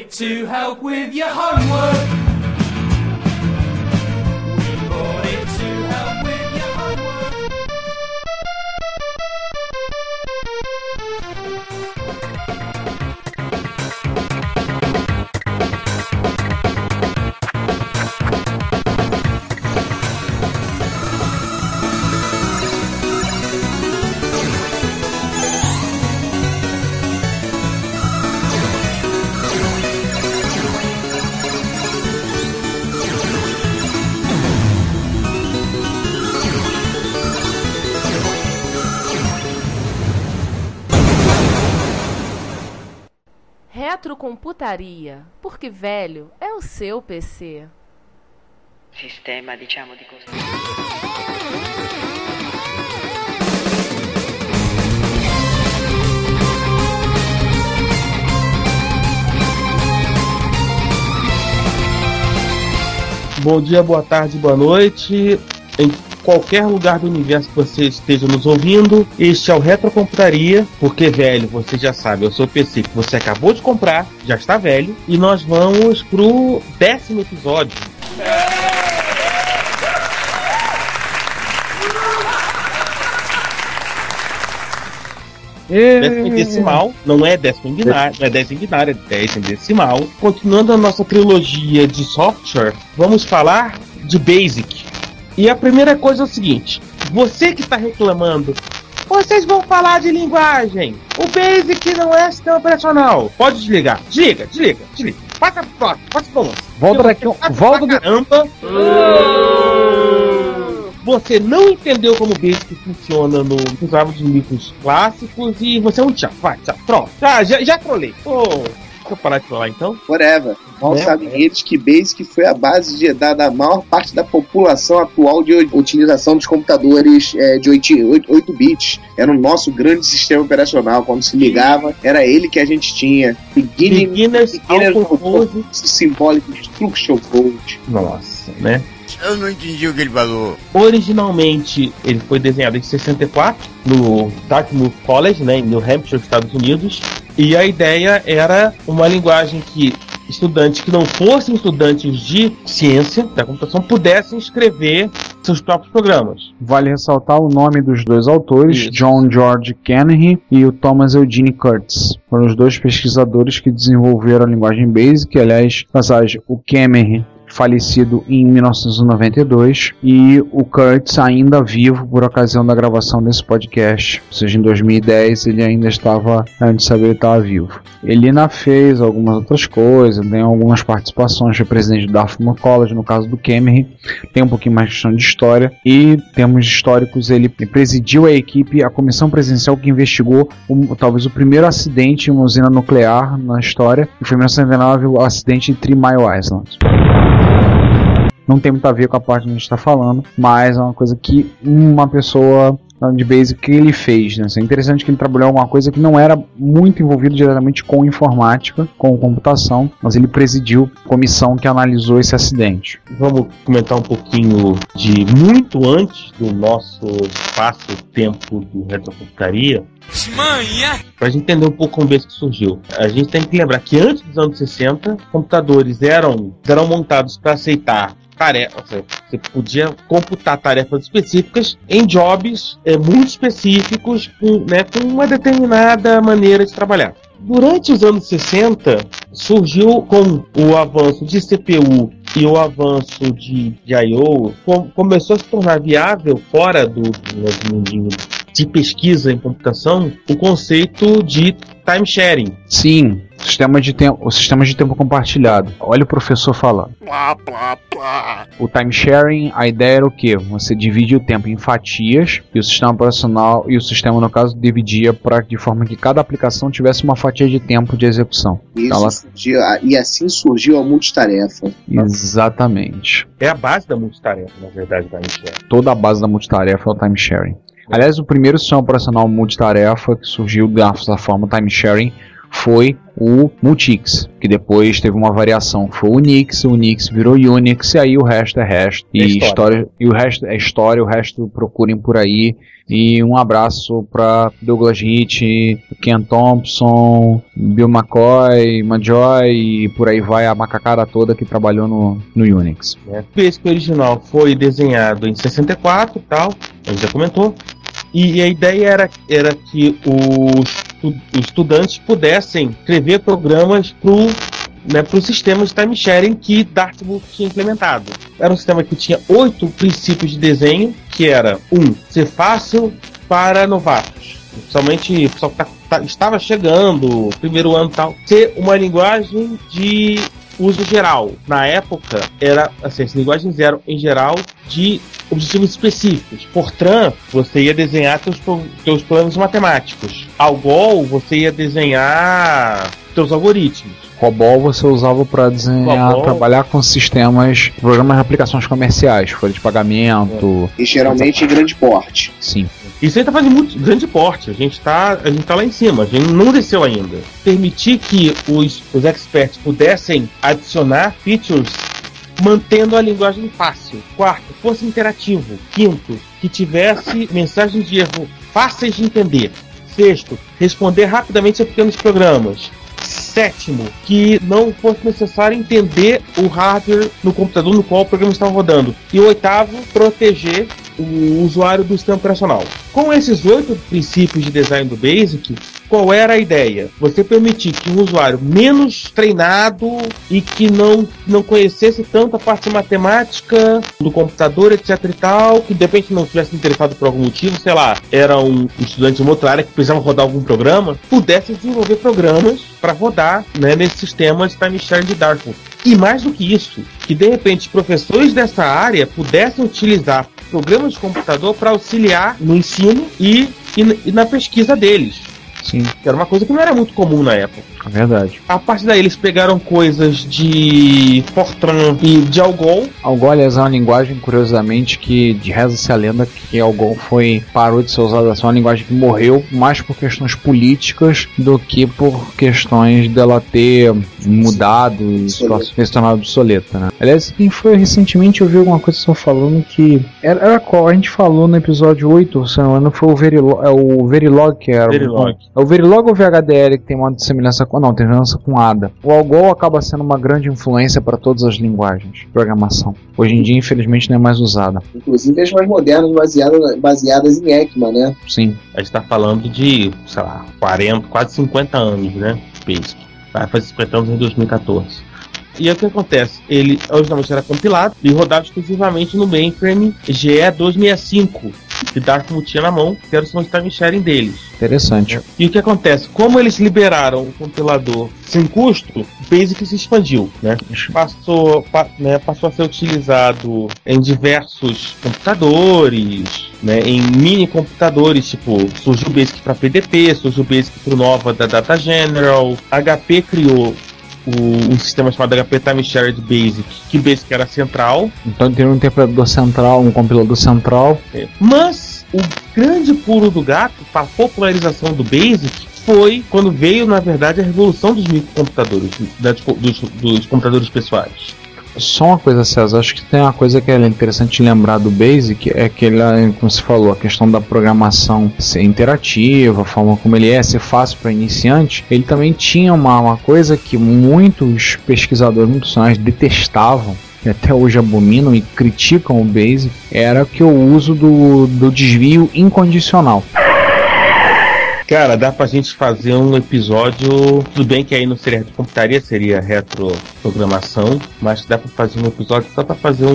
it to help with your homework. We bought it to help with your homework. Retrocomputaria, porque velho é o seu PC. Sistema, diciamo, di costruzione. Bom dia, boa tarde, boa noite. Em qualquer lugar do universo que você esteja nos ouvindo, este é o Retrocomputaria, porque velho, você já sabe, é o seu PC que você acabou de comprar, já está velho, e nós vamos pro 10º episódio. Décimo em decimal, não é décimo em binário, não é 10 em binário, é 10 em decimal. Continuando a nossa trilogia de software, vamos falar de BASIC. E a primeira coisa é o seguinte: você que está reclamando, vocês vão falar de linguagem, o BASIC não é sistema operacional. Pode desligar, desliga. Passa pro próximo, passa pro outro. Volta daqui, volta do... Caramba. Você não entendeu como o BASIC funciona nos árvores de micros clássicos e você é um tchau, vai, tchau, pronto. Já trolei. Deixa eu parar de falar então. Whatever. Mal sabem eles que BASIC foi a base da maior parte da população atual de utilização dos computadores de 8 bits. Era o nosso grande sistema operacional. Quando se ligava, era ele que a gente tinha. Beginners Code, Symbolic Instruction Code. Nossa, né? Eu não entendi o que ele falou. Originalmente, ele foi desenhado em 64, no Dartmouth College, né, em New Hampshire, Estados Unidos. E a ideia era uma linguagem que estudantes que não fossem estudantes de ciência da computação pudessem escrever seus próprios programas. Vale ressaltar o nome dos dois autores, isso. John George Kennedy e o Thomas Eugene Kurtz. Foram os dois pesquisadores que desenvolveram a linguagem BASIC. Aliás, passagem, o Kennedy falecido em 1992 e o Kurtz ainda vivo por ocasião da gravação desse podcast, ou seja, em 2010 ele ainda estava, antes de saber, ele estava vivo. Ele ainda fez algumas outras coisas, tem algumas participações, foi presidente do Dartmouth College, no caso do Kennedy, tem um pouquinho mais de questão de história, e em termos históricos ele presidiu a comissão presidencial que investigou talvez o primeiro acidente em uma usina nuclear na história, que foi em 1999 o acidente em 3 Mile Island. Não tem muito a ver com a parte que a gente está falando, mas é uma coisa que uma pessoa de BASIC que ele fez, né? É interessante que ele trabalhou uma coisa que não era muito envolvido diretamente com informática, com computação, mas ele presidiu a comissão que analisou esse acidente. Vamos comentar um pouquinho de muito antes do nosso espaço-tempo do Retrocomputaria, para a gente entender um pouco como o BASIC surgiu. A gente tem que lembrar que antes dos anos 60, computadores eram montados para aceitar tarefas, você podia computar tarefas específicas em jobs muito específicos, com uma determinada maneira de trabalhar. Durante os anos 60, surgiu com o avanço de CPU e o avanço de I/O, começou a se tornar viável, fora do mundinho de pesquisa em computação, o conceito de time sharing. Sim, o sistema de tempo compartilhado. Olha o professor falando. O time sharing, a ideia era o quê? Você divide o tempo em fatias e o sistema operacional e o sistema, no caso, dividia de forma que cada aplicação tivesse uma fatia de tempo de execução. E assim surgiu a multitarefa. Exatamente. É a base da multitarefa, na verdade, o time sharing. Toda a base da multitarefa é o time sharing. Aliás, o primeiro sistema operacional multitarefa que surgiu da forma time sharing foi o Multics, que depois teve uma variação, que foi o Unix virou Unix, e aí o resto é resto. E história, e o resto é história, o resto procurem por aí. E um abraço para Douglas Hitt, Ken Thompson, Bill McCoy, Majoy e por aí vai a macacada toda que trabalhou no Unix. O Basic original foi desenhado em 64 e tal, a gente já comentou. E a ideia era que os estudantes pudessem escrever programas para o sistema de time sharing que Dartmouth tinha implementado. Era um sistema que tinha 8 princípios de desenho, que era ser fácil para novatos, principalmente o pessoal que estava chegando, primeiro ano e tal, ser uma linguagem de uso geral. Na época, era assim, as linguagens eram, em geral, de objetivos específicos. Fortran, você ia desenhar teus problemas matemáticos. Algol, você ia desenhar teus algoritmos. COBOL você usava para desenhar, trabalhar com sistemas, programas de aplicações comerciais, folha de pagamento. E geralmente em grande porte. Sim. Isso aí tá fazendo muito grande porte. A gente tá lá em cima, a gente não desceu ainda. Permitir que os experts pudessem adicionar features mantendo a linguagem fácil. Quarto, fosse interativo. Quinto, que tivesse mensagens de erro fáceis de entender. Sexto, responder rapidamente a pequenos programas. Sétimo, que não fosse necessário entender o hardware no computador no qual o programa estava rodando. E o oitavo, proteger o usuário do sistema operacional. Com esses 8 princípios de design do BASIC, qual era a ideia? Você permitir que um usuário menos treinado e que não conhecesse tanto a parte matemática do computador, etc e tal, que de repente não tivesse interessado por algum motivo, sei lá, era um estudante de uma outra área que precisava rodar algum programa, pudesse desenvolver programas para rodar, né, nesse sistema de time sharing de Dartmouth. E mais do que isso, que de repente professores dessa área pudessem utilizar programas de computador para auxiliar no ensino e na pesquisa deles. Sim. Que era uma coisa que não era muito comum na época. É verdade. A partir daí eles pegaram coisas de Fortran e de Algol. Algol, aliás, é uma linguagem, curiosamente, que reza-se a lenda que Algol parou de ser usada. É uma linguagem que morreu mais por questões políticas do que por questões dela ter mudado e se tornado obsoleta, né? Aliás, quem foi recentemente, eu vi alguma coisa só falando que era qual? A gente falou no episódio 8, se não me engano, foi o Verilog que era. Verilog. É o Verilog ou o VHDL que tem uma semelhança com... Não, tem semelhança com ADA. O Algol acaba sendo uma grande influência para todas as linguagens de programação. Hoje em dia, infelizmente, não é mais usada. Inclusive as mais modernas baseadas em ECMA, né? Sim. A gente está falando de, sei lá, 40, quase 50 anos, né? Basic. Vai fazer 50 anos em 2014. E aí o que acontece? Ele originalmente era compilado e rodava exclusivamente no mainframe GE265, que Dartmouth tinha na mão, que era o sistema de time sharing deles. Interessante. E o que acontece? Como eles liberaram o compilador sem custo, o Basic se expandiu, né? Passou a ser utilizado em diversos computadores, né? Em mini computadores, tipo, surgiu o Basic para PDP, surgiu o Basic para o Nova da Data General, HP criou um sistema chamado HP Time Shared Basic, que Basic era central. Então tem um interpretador central, um compilador central. Mas o grande pulo do gato para a popularização do Basic foi quando veio, na verdade, a revolução dos microcomputadores, dos computadores pessoais. Só uma coisa, César, acho que tem uma coisa que é interessante lembrar do Basic, é que ele, como você falou, a questão da programação ser interativa, a forma como ele ser fácil para iniciante. Ele também tinha uma coisa que muitos pesquisadores, muitos profissionais detestavam, e até hoje abominam e criticam o Basic, era que o uso do desvio incondicional. Cara, dá pra gente fazer um episódio. Tudo bem que aí não seria retrocomputaria, seria retroprogramação, mas dá pra fazer um episódio só pra fazer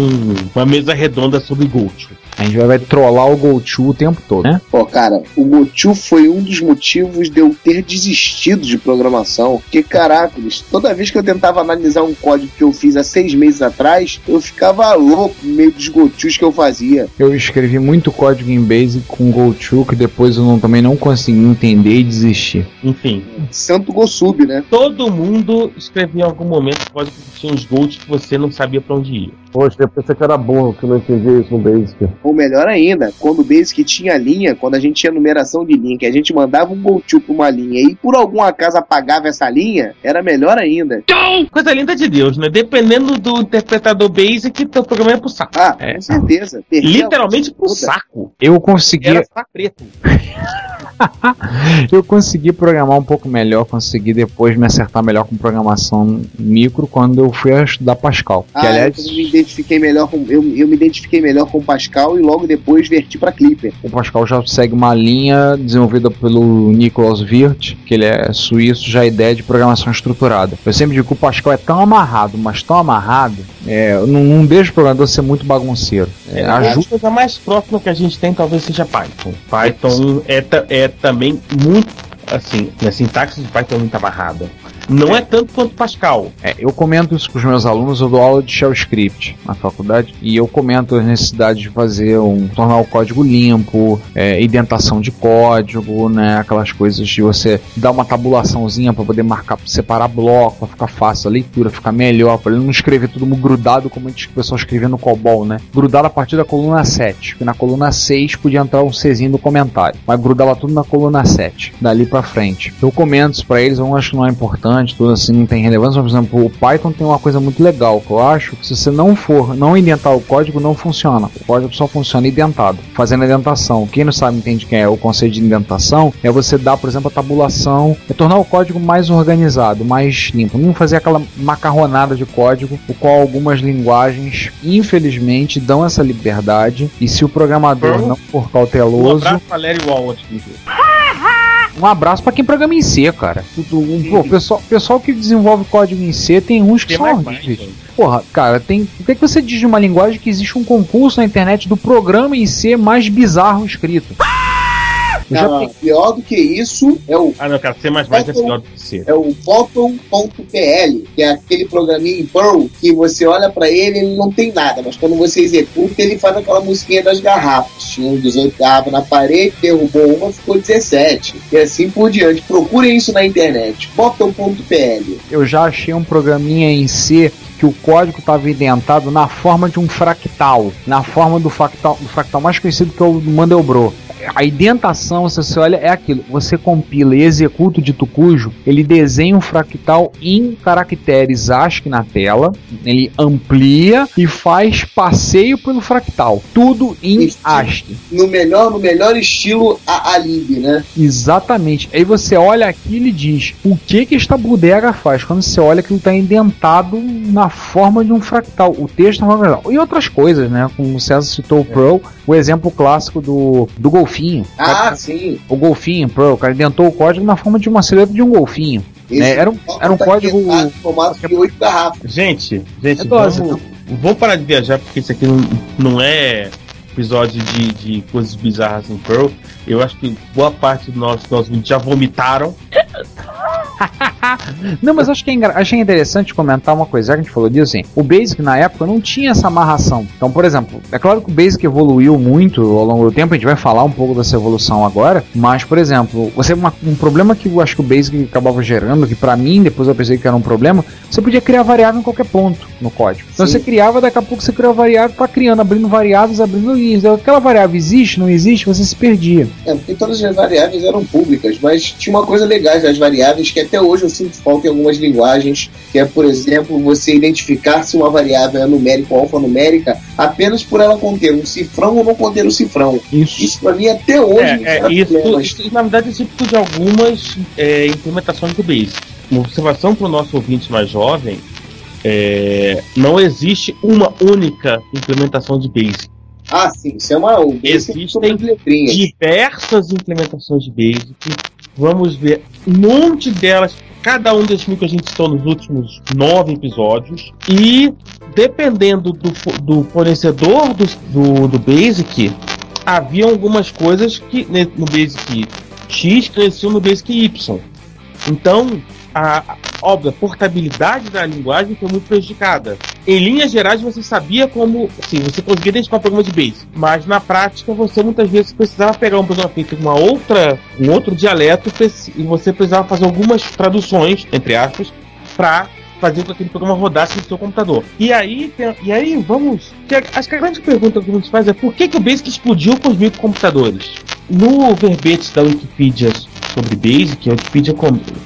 uma mesa redonda sobre GoTo. A gente vai trollar o GoTo o tempo todo, né? Pô, cara, o GoTo foi um dos motivos de eu ter desistido de programação. Porque, caraca, toda vez que eu tentava analisar um código que eu fiz há 6 meses atrás, eu ficava louco no meio dos GoTos que eu fazia. Eu escrevi muito código em Basic com GoTo que depois eu também não consegui entender e desistir. Enfim. Santo GoSub, né? Todo mundo escrevia em algum momento código que tinha uns GoTos que você não sabia pra onde ir. Poxa, eu pensei que era burro, que não entendia isso no Basic. Ou melhor ainda, quando o Basic tinha linha, quando a gente tinha numeração de linha, que a gente mandava um go-to pra uma linha e por algum acaso apagava essa linha, era melhor ainda. Coisa linda de Deus, né? Dependendo do interpretador Basic, teu programa é pro saco. Ah, com certeza. Literalmente pro saco. Eu consegui. Era saco preto. Eu consegui programar um pouco melhor, consegui depois me acertar melhor com programação micro quando eu fui estudar Pascal. Que, aliás, eu me identifiquei melhor com Pascal e logo depois verti para Clipper. O Pascal já segue uma linha desenvolvida pelo Nicolas Wirth, que ele é suíço, já a ideia de programação estruturada. Eu sempre digo que o Pascal é tão amarrado, mas tão amarrado, não deixa o programador ser muito bagunceiro. A coisa mais próxima que a gente tem talvez seja Python. Python é também muito, assim, a sintaxe de Python é muito amarrada. Não é tanto quanto Pascal. Eu comento isso com os meus alunos, eu dou aula de Shell Script na faculdade, e eu comento a necessidade de fazer tornar o código limpo, indentação de código, né, aquelas coisas de você dar uma tabulaçãozinha para poder marcar, separar bloco, para ficar fácil a leitura, ficar melhor, para ele não escrever tudo grudado como o pessoal escrevia no COBOL, né? Grudado a partir da coluna 7, porque na coluna 6 podia entrar um Czinho do comentário, mas grudava tudo na coluna 7, dali para frente. Eu comento isso para eles, eu acho que não é importante, tudo assim não tem relevância, mas, por exemplo, o Python tem uma coisa muito legal, que eu acho que se você não indentar o código, não funciona. O código só funciona indentado, fazendo a indentação. Quem não sabe, entende que é o conceito de indentação, é você dar, por exemplo, a tabulação, tornar o código mais organizado, mais limpo, não fazer aquela macarronada de código, o qual algumas linguagens, infelizmente, dão essa liberdade, e se o programador não for cauteloso... Um abraço pra Larry Walsh. Um abraço pra quem programa em C, cara. O pessoal que desenvolve código em C tem uns que são horríveis. Porra, cara, por que você diz de uma linguagem que existe um concurso na internet do programa em C mais bizarro escrito? Pior do que isso é o... não, cara, C++ é pior do que C. É o Bottom.pl, que é aquele programinha em Perl que você olha pra ele não tem nada, mas quando você executa, ele faz aquela musiquinha das garrafas. Tinha 18 garrafas na parede, derrubou uma, ficou 17. E assim por diante. Procurem isso na internet. Bottom.pl. Eu já achei um programinha em C que o código estava indentado na forma de um fractal, na forma do fractal mais conhecido, que é o do Mandelbrot. A indentação, se você olha, é aquilo. Você compila e executa o dito cujo, ele desenha um fractal em caracteres ASCII na tela, ele amplia e faz passeio pelo fractal. Tudo em ASCII. No melhor estilo Alib, né? Exatamente. Aí você olha aquilo e diz, o que esta bodega faz? Quando você olha que ele está indentado na forma de um fractal. O texto é uma fractal. E outras coisas, né? Como o César citou o Perl, o exemplo clássico do golfinho. Sim. O golfinho, o cara indentou o código na forma de uma silhueta de um golfinho. Era um código formato de 8 garrafas. Gente, vamos parar de viajar, porque isso aqui não é episódio de coisas bizarras em Perl. Eu acho que boa parte dos nossos vídeos já vomitaram. Não, mas achei interessante comentar uma coisa, já que a gente falou disso, assim, o Basic na época não tinha essa amarração. Então, por exemplo, é claro que o Basic evoluiu muito ao longo do tempo, a gente vai falar um pouco dessa evolução agora, mas, por exemplo, um problema que eu acho que o Basic acabava gerando, que pra mim, depois eu pensei que era um problema, você podia criar variável em qualquer ponto no código. Então você criava, daqui a pouco você criava variável, tá criando, abrindo variáveis, abrindo linhas. Aquela variável existe, não existe, você se perdia. Porque todas as variáveis eram públicas, mas tinha uma coisa legal das variáveis que até hoje eu sinto falta em algumas linguagens, que é, por exemplo, você identificar se uma variável é numérica ou alfanumérica apenas por ela conter um cifrão ou não conter um cifrão. Isso pra mim até hoje isso, na verdade, é típico de algumas implementações do Basic. Uma observação para o nosso ouvinte mais jovem, não existe uma única implementação de Basic. Sim, isso é existem diversas implementações de Basic. Vamos ver um monte delas, cada um desses que a gente citou nos últimos 9 episódios. E dependendo do fornecedor do Basic, havia algumas coisas que no Basic X cresciam no Basic Y. Então, a portabilidade da linguagem foi muito prejudicada. Em linhas gerais, você sabia como... Sim, você conseguia identificar um programa de Basic, mas na prática, você muitas vezes precisava pegar um programa feito com um outro dialeto e você precisava fazer algumas traduções, entre aspas, para fazer com que aquele programa rodasse no seu computador. E aí vamos... Acho que a grande pergunta que a gente faz é por que o Basic explodiu com os microcomputadores? No verbete da Wikipedia sobre Basic, a Wikipedia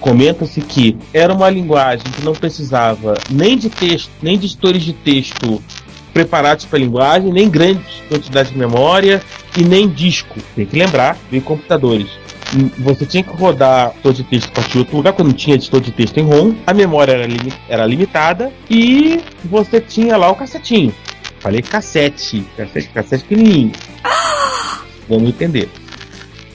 comenta-se que era uma linguagem que não precisava nem de texto, nem de editores de texto preparados para a linguagem, nem grande quantidade de memória e nem disco. Tem que lembrar, em computadores. Você tinha que rodar editor de texto a partir de outro lugar, quando não tinha editor de texto em ROM, a memória era limitada e você tinha lá o cassetinho. Falei cassete pequenininho. Vamos entender.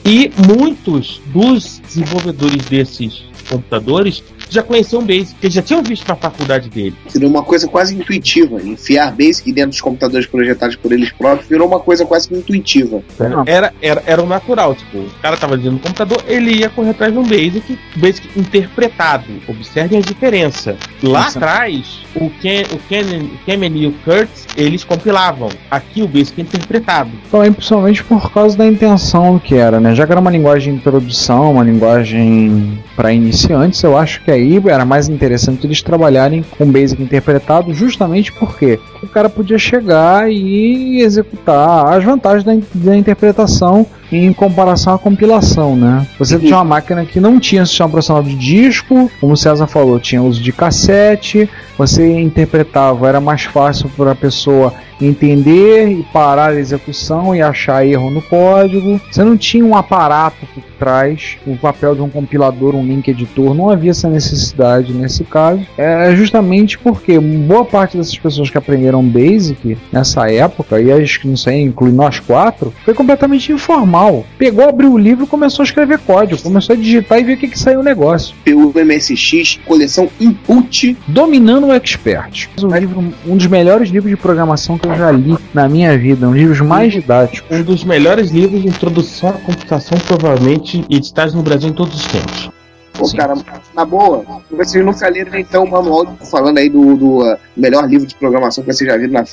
E muitos dos desenvolvedores desses computadores já conheciam Basic, porque já tinham visto na faculdade dele. Virou uma coisa quase intuitiva. Enfiar Basic dentro dos computadores projetados por eles próprios virou uma coisa quase intuitiva. Era o natural. Tipo, o cara tava dentro do computador, ele ia correr atrás de um Basic interpretado. Observem a diferença. Lá atrás, o Kemen e o Kurtz, eles compilavam. Aqui o Basic é interpretado. Também principalmente por causa da intenção que era, né? Já que era uma linguagem de introdução, uma linguagem para iniciantes, eu acho que aí era mais interessante eles trabalharem com Basic interpretado, justamente porque o cara podia chegar e executar as vantagens da interpretação em comparação à compilação, né? Você tinha uma máquina que não tinha sistema operacional de disco, como o César falou, tinha uso de cassete, você interpretava, era mais fácil para a pessoa entender e parar a execução e achar erro no código. Você não tinha um aparato por trás, o papel de um compilador, um link editor, não havia essa necessidade nesse caso. É justamente porque boa parte dessas pessoas que aprenderam Basic nessa época, e acho que isso aí inclui nós quatro, foi completamente informal. Pegou, abriu o livro e começou a escrever código, começou a digitar e ver o que saiu o negócio. Pegou o MSX, coleção Input, dominando o Expert. Um dos melhores livros de programação que eu já li na minha vida, um dos livros mais didáticos. Um dos melhores livros de introdução à computação, provavelmente editados no Brasil em todos os tempos. Pô, cara, na boa, vocês nunca leram então o manual, falando aí do melhor livro de programação que vocês já viram na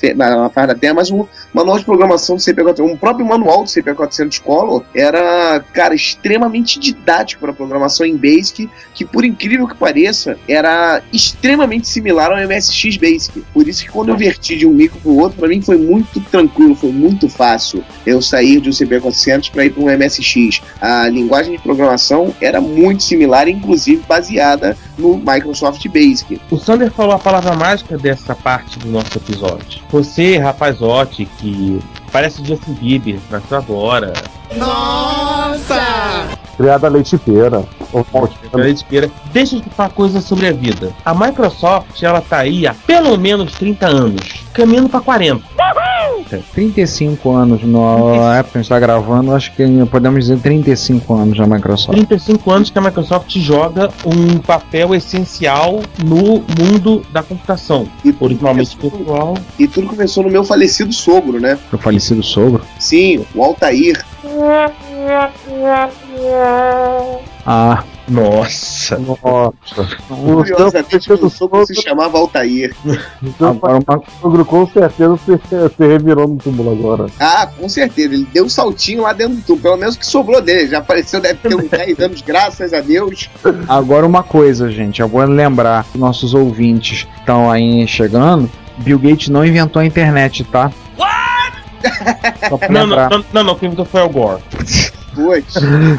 face da Terra, mas o manual de programação do CP400, o próprio manual do CP400 Color era, cara, extremamente didático para programação em Basic, que por incrível que pareça, era extremamente similar ao MSX Basic. Por isso que quando eu verti de um micro pro outro, para mim foi muito tranquilo, foi muito fácil eu sair de um CP400 para ir para um MSX. A linguagem de programação era muito similar, inclusive baseada no Microsoft Basic. O Sander falou a palavra mágica dessa parte do nosso episódio. Você, rapazote, que parece Justin Bieber, nasceu agora. Nossa! Criada leite-pera. Deixa eu te falar coisa sobre a vida. A Microsoft, ela tá aí há pelo menos 30 anos, caminhando para 40. 35 anos na época que a gente está gravando, acho que podemos dizer 35 anos da Microsoft. 35 anos que a Microsoft joga um papel essencial no mundo da computação. Originalmente virtual. E tudo começou no meu falecido sogro, né? O falecido sogro? Sim, o Altair. Ah, nossa. Curiosamente, meu sogro se chamava Altair. Agora o sogro com certeza se revirou no túmulo agora. Ah, com certeza. Ele deu um saltinho lá dentro do túmulo. Pelo menos o que sobrou dele. Já apareceu, deve ter uns 10 anos, graças a Deus. Agora uma coisa, gente. Eu vou lembrar, nossos ouvintes que estão aí chegando, Bill Gates não inventou a internet, tá? Não, quem inventou foi o Gore.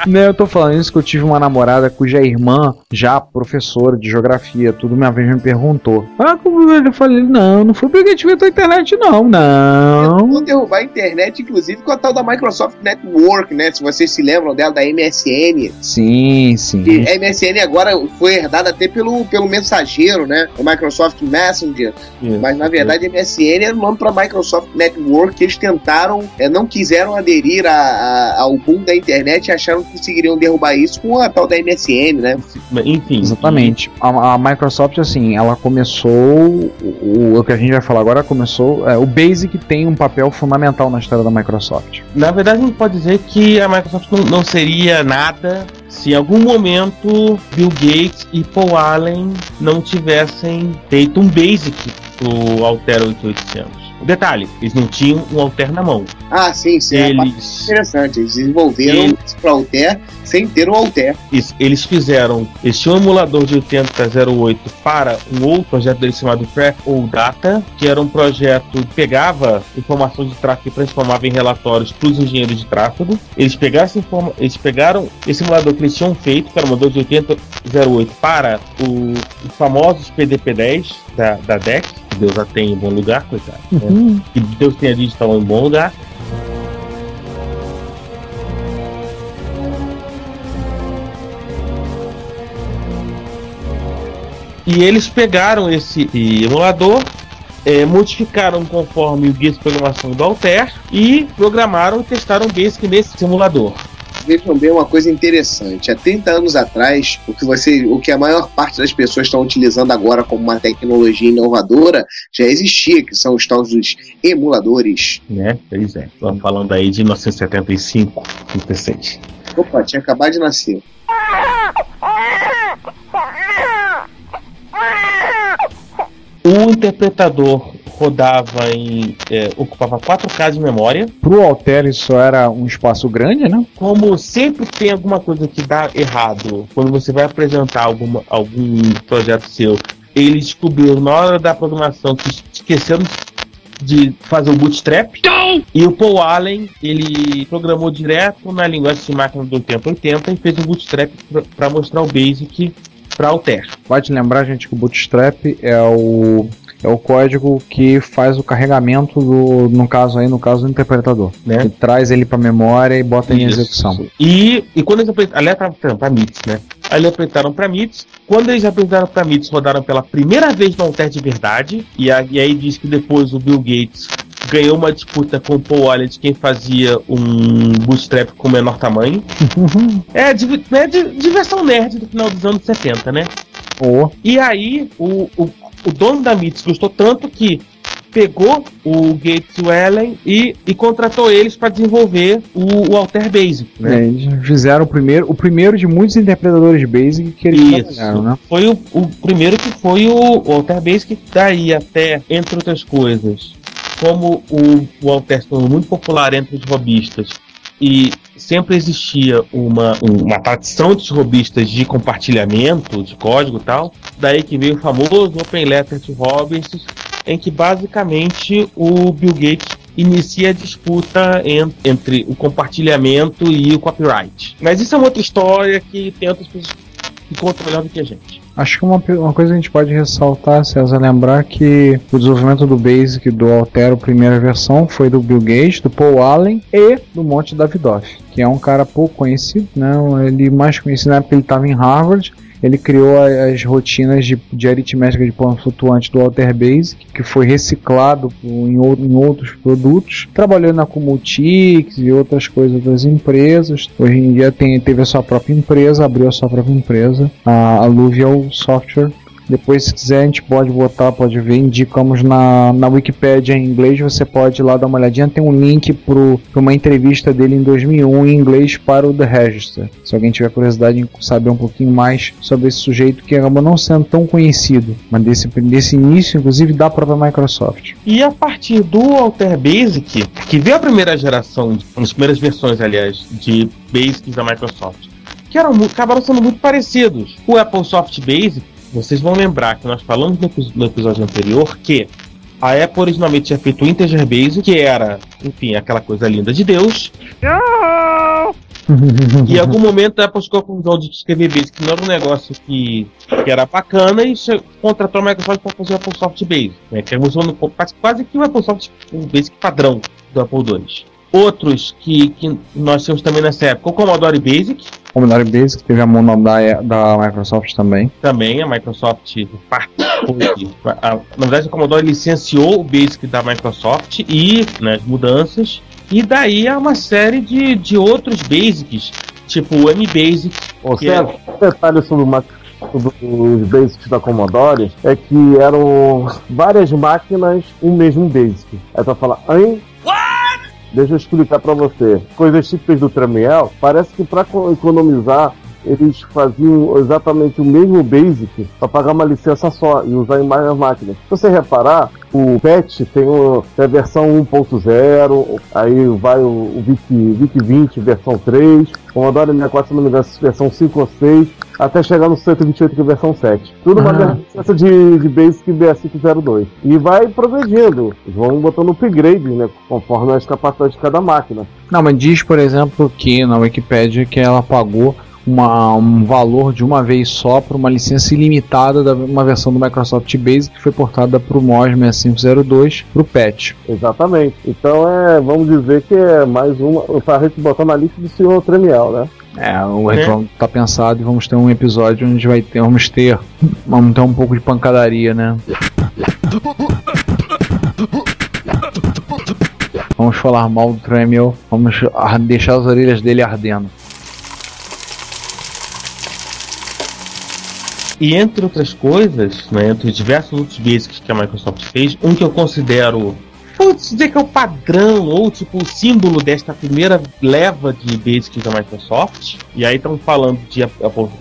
Não, eu tô falando isso que eu tive uma namorada cuja irmã, já professora de geografia, tudo, uma vez me perguntou. Eu falei, não foi porque a gente inventou a internet, não. Vou derrubar a internet, inclusive, com a tal da Microsoft Network, né? Se vocês se lembram dela, da MSN. Sim. E a MSN agora foi herdada até pelo mensageiro, né? O Microsoft Messenger. Mas, na verdade, a MSN era o nome pra Microsoft Network, que eles tentaram, não quiseram aderir ao boom da internet e acharam que conseguiriam derrubar isso com a tal da MSN, né? Enfim. Exatamente. A Microsoft, assim, ela começou, o que a gente vai falar agora começou, o Basic tem um papel fundamental na história da Microsoft. Na verdade, a gente pode dizer que a Microsoft não seria nada se em algum momento Bill Gates e Paul Allen não tivessem feito um BASIC pro Altair 8800. Detalhe, eles não tinham um Altair na mão. Ah, sim. Eles... Interessante, eles desenvolveram isso para Altair sem ter um Altair. Isso, eles tinham um emulador de 8008 para um outro projeto deles chamado Craft ou Data, que era um projeto que pegava informação de tráfego e transformava em relatórios para os engenheiros de tráfego. Eles pegaram esse emulador que eles tinham feito, que era um emulador de 8008 para os famosos PDP-10 da DEC, que Deus a tem em bom lugar, coitado. Que Deus tenha digital em bom lugar. E eles pegaram esse emulador, modificaram conforme o guia de programação do Altair e programaram e testaram o BASIC nesse simulador. Vejam bem uma coisa interessante. Há 30 anos atrás, o que a maior parte das pessoas estão utilizando agora como uma tecnologia inovadora já existia, que são os tais dos emuladores. Pois é. Estamos falando aí de 1975, 76. Opa, tinha acabado de nascer. O interpretador rodava ocupava 4K de memória. Pro Altair isso era um espaço grande, né? Como sempre tem alguma coisa que dá errado quando você vai apresentar algum projeto seu, eles descobriram na hora da programação que esqueceram de fazer o bootstrap. E o Paul Allen, ele programou direto na linguagem de máquina do tempo 80 e fez um bootstrap para mostrar o BASIC para Altair. Pode lembrar, gente, que o bootstrap é o código que faz o carregamento no caso do interpretador, né? Que traz ele para memória e bota em execução. E quando eles apresentaram para MIPS, né? Aí eles apresentaram para MIPS. Quando eles apresentaram para MIPS, rodaram pela primeira vez no Altair de verdade. E aí diz que depois o Bill Gates ganhou uma disputa com o Paul Allen de quem fazia um bootstrap com menor tamanho. Diversão nerd do final dos anos 70, né? E aí o dono da MIPS gostou tanto que pegou o Gates e o Allen e contratou eles para desenvolver o Altair Basic, né? Eles fizeram o primeiro de muitos interpretadores de Basic que eles trabalharam, né? Foi o primeiro que foi o Altair Basic, daí até, entre outras coisas, como o Altair se tornou muito popular entre os robistas e sempre existia uma tradição dos robistas de compartilhamento de código e tal, daí que veio o famoso Open Letter to Hobbyists, em que basicamente o Bill Gates inicia a disputa entre o compartilhamento e o copyright. Mas isso é uma outra história que tem outras pessoas que contam melhor do que a gente. Acho que uma coisa que a gente pode ressaltar, César, lembrar que o desenvolvimento do Basic do Altair, a primeira versão, foi do Bill Gates, do Paul Allen e do Monty Davidoff, que é um cara pouco conhecido, né? Ele mais conhecido na época que ele estava em Harvard. Ele criou as rotinas de aritmética de plano flutuante do Altair Basic, que foi reciclado em outros produtos. Trabalhou na Comultix e outras coisas das empresas. Hoje em dia teve a sua própria empresa, abriu a sua própria empresa, a Alluvial Software. Depois, se quiser, a gente pode ver, indicamos na Wikipédia em inglês, você pode ir lá dar uma olhadinha, tem um link para uma entrevista dele em 2001 em inglês para o The Register. Se alguém tiver curiosidade em saber um pouquinho mais sobre esse sujeito que acabou não sendo tão conhecido, mas desse início, inclusive, da própria Microsoft. E a partir do Altair Basic, que veio a primeira geração, as primeiras versões, aliás, de Basics da Microsoft, que acabaram sendo muito parecidos. O Apple Soft Basic, vocês vão lembrar que nós falamos no episódio anterior que a Apple originalmente tinha feito o Integer Basic, que era, enfim, aquela coisa linda de Deus. E em algum momento a Apple chegou à conclusão de escrever Basic não era um negócio que era bacana e contratou a Microsoft para fazer o Apple Soft Basic, né, que é quase que o Apple Soft Basic padrão do Apple II. Outros que nós temos também nessa época, o Commodore Basic. Commodore Basic teve a mão da Microsoft também. Também a Microsoft participou. Na verdade, o Commodore licenciou o Basic da Microsoft e nas mudanças. E daí há uma série de outros Basics, tipo o M-Basic. Um detalhe sobre os Basics da Commodore é que eram várias máquinas, um mesmo Basic. Aí pra falar, Deixa eu explicar pra você. Coisas típicas do Tramiel, parece que pra economizar eles faziam exatamente o mesmo Basic para pagar uma licença só e usar em mais máquinas. Se você reparar, o patch tem a versão 1.0, aí vai o VIC-20 versão 3, o Commodore 64, se não me engano, versão 5 ou 6, até chegar no 128, que é a versão 7. Tudo uma licença de Basic BA502. E vai progredindo, eles vão botando upgrade, né, conforme as capacidades de cada máquina. Não, mas diz, por exemplo, que na Wikipedia que ela pagou um valor de uma vez só por uma licença ilimitada de uma versão do Microsoft Basic que foi portada para o MOS 6502 para o patch. Exatamente. Então vamos dizer que é mais uma para a gente botar na lista do senhor Tremiel, né? O Reclamo tá pensado e vamos ter um episódio onde vamos ter um pouco de pancadaria, né? Vamos falar mal do Tremiel, vamos deixar as orelhas dele ardendo. E entre outras coisas, né, entre diversos outros basics que a Microsoft fez, um que eu considero, vou dizer que é o padrão, ou tipo o símbolo desta primeira leva de basics da Microsoft, e aí estamos falando de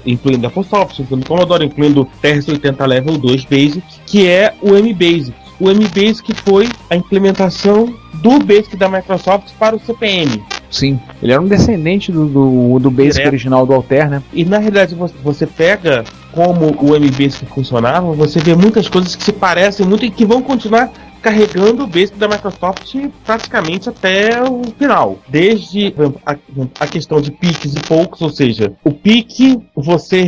incluindo a Microsoft, incluindo o Commodore, incluindo o TRS-80 Level 2 Basic, que é o M-Basic. O M-Basic foi a implementação do Basic da Microsoft para o CP/M. Sim, ele era um descendente do Basic direto. Original do Altair, né? E na realidade você pega como o M-Basic funcionava, você vê muitas coisas que se parecem muito e que vão continuar carregando o Basic da Microsoft praticamente até o final. Desde a questão de piques e poucos, ou seja, o pique você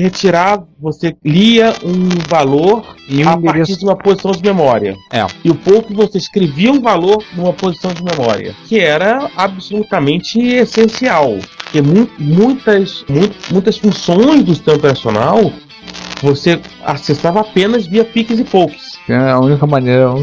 lia um valor a partir de uma posição de memória. E o pouco você escrevia um valor numa posição de memória, que era absolutamente essencial. Porque muitas funções do sistema operacional você acessava apenas via piques e poucos. É a única maneira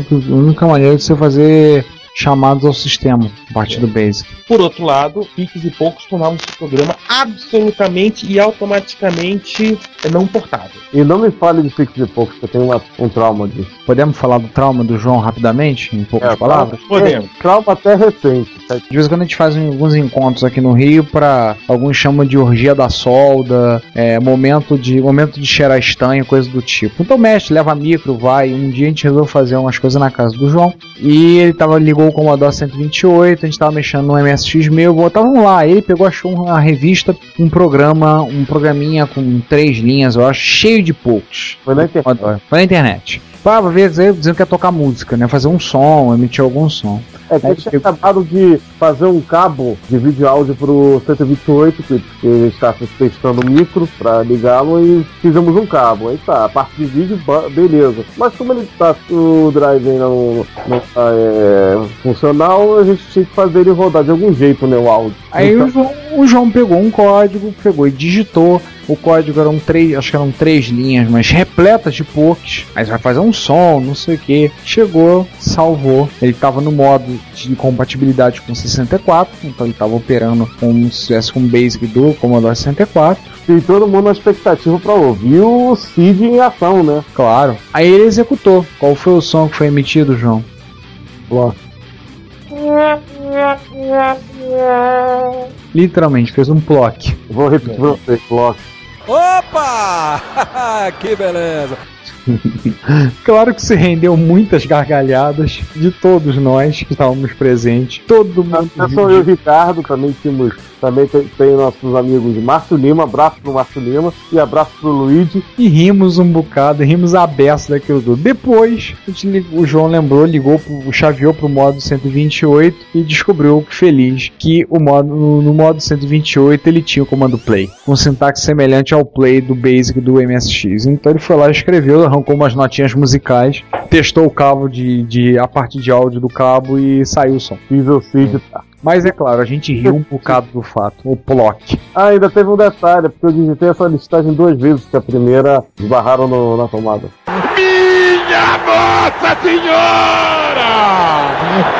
de você fazer chamados ao sistema a partir do Basic. Por outro lado, piques e poucos tornavam esse programa absolutamente e automaticamente não portável. E não me fale de piques e poucos, que eu tenho um trauma disso. Podemos falar do trauma do João rapidamente, em poucas palavras? Podemos. Trauma até recente. De vez em quando a gente faz alguns encontros aqui no Rio para alguns chamam de orgia da solda, momento de cheirar estanho, coisa do tipo. Então o mestre leva micro, vai. Um dia a gente resolveu fazer umas coisas na casa do João e ele ligou o Commodore 128, a gente tava mexendo no MSX1000, estavam lá, ele achou uma revista, um programinha com 3 linhas, eu acho, cheio de poucos. Foi na internet. Foi na internet. Para ver, dizendo que ia tocar música, né? Fazer um som, emitir algum som. Que tinha acabado de fazer um cabo de vídeo áudio pro 128, que ele está testando o micro para ligá-lo e fizemos um cabo. Aí tá, a parte de vídeo, beleza. Mas como ele tá o drive ainda não tá funcional, a gente tinha que fazer ele rodar de algum jeito, né, o áudio. Aí então, o João pegou um código, e digitou. O código acho que eram 3 linhas, mas repletas de pokes. Aí você vai fazer um som, não sei o que. Chegou, salvou. Ele estava no modo de compatibilidade com 64, então ele estava operando como se estivesse com o Basic do Commodore 64. E todo mundo na expectativa para ouvir o Cid em ação, né? Claro. Aí ele executou. Qual foi o som que foi emitido, João? Block. Literalmente, fez um block. Vou repetir pra você, block. Opa! Que beleza! Claro que se rendeu muitas gargalhadas de todos nós que estávamos presentes. Todo mundo. Eu sou eu e o Ricardo, também tem nossos amigos Márcio Lima, abraço pro Márcio Lima e abraço pro Luigi. E rimos um bocado, rimos a beça daquilo tudo. Depois, o João chaveou pro modo 128 e descobriu, feliz, que no modo 128 ele tinha o comando play, com sintaxe semelhante ao play do Basic do MSX. Então ele foi lá e escreveu, arrancou umas notinhas musicais, testou o cabo a parte de áudio do cabo e saiu o som. Fiz o Cid, tá. Mas é claro, a gente riu um bocado do fato, o block. Ainda teve um detalhe, porque eu digitei essa listagem 2 vezes, que a primeira esbarraram na tomada. Minha Nossa Senhora!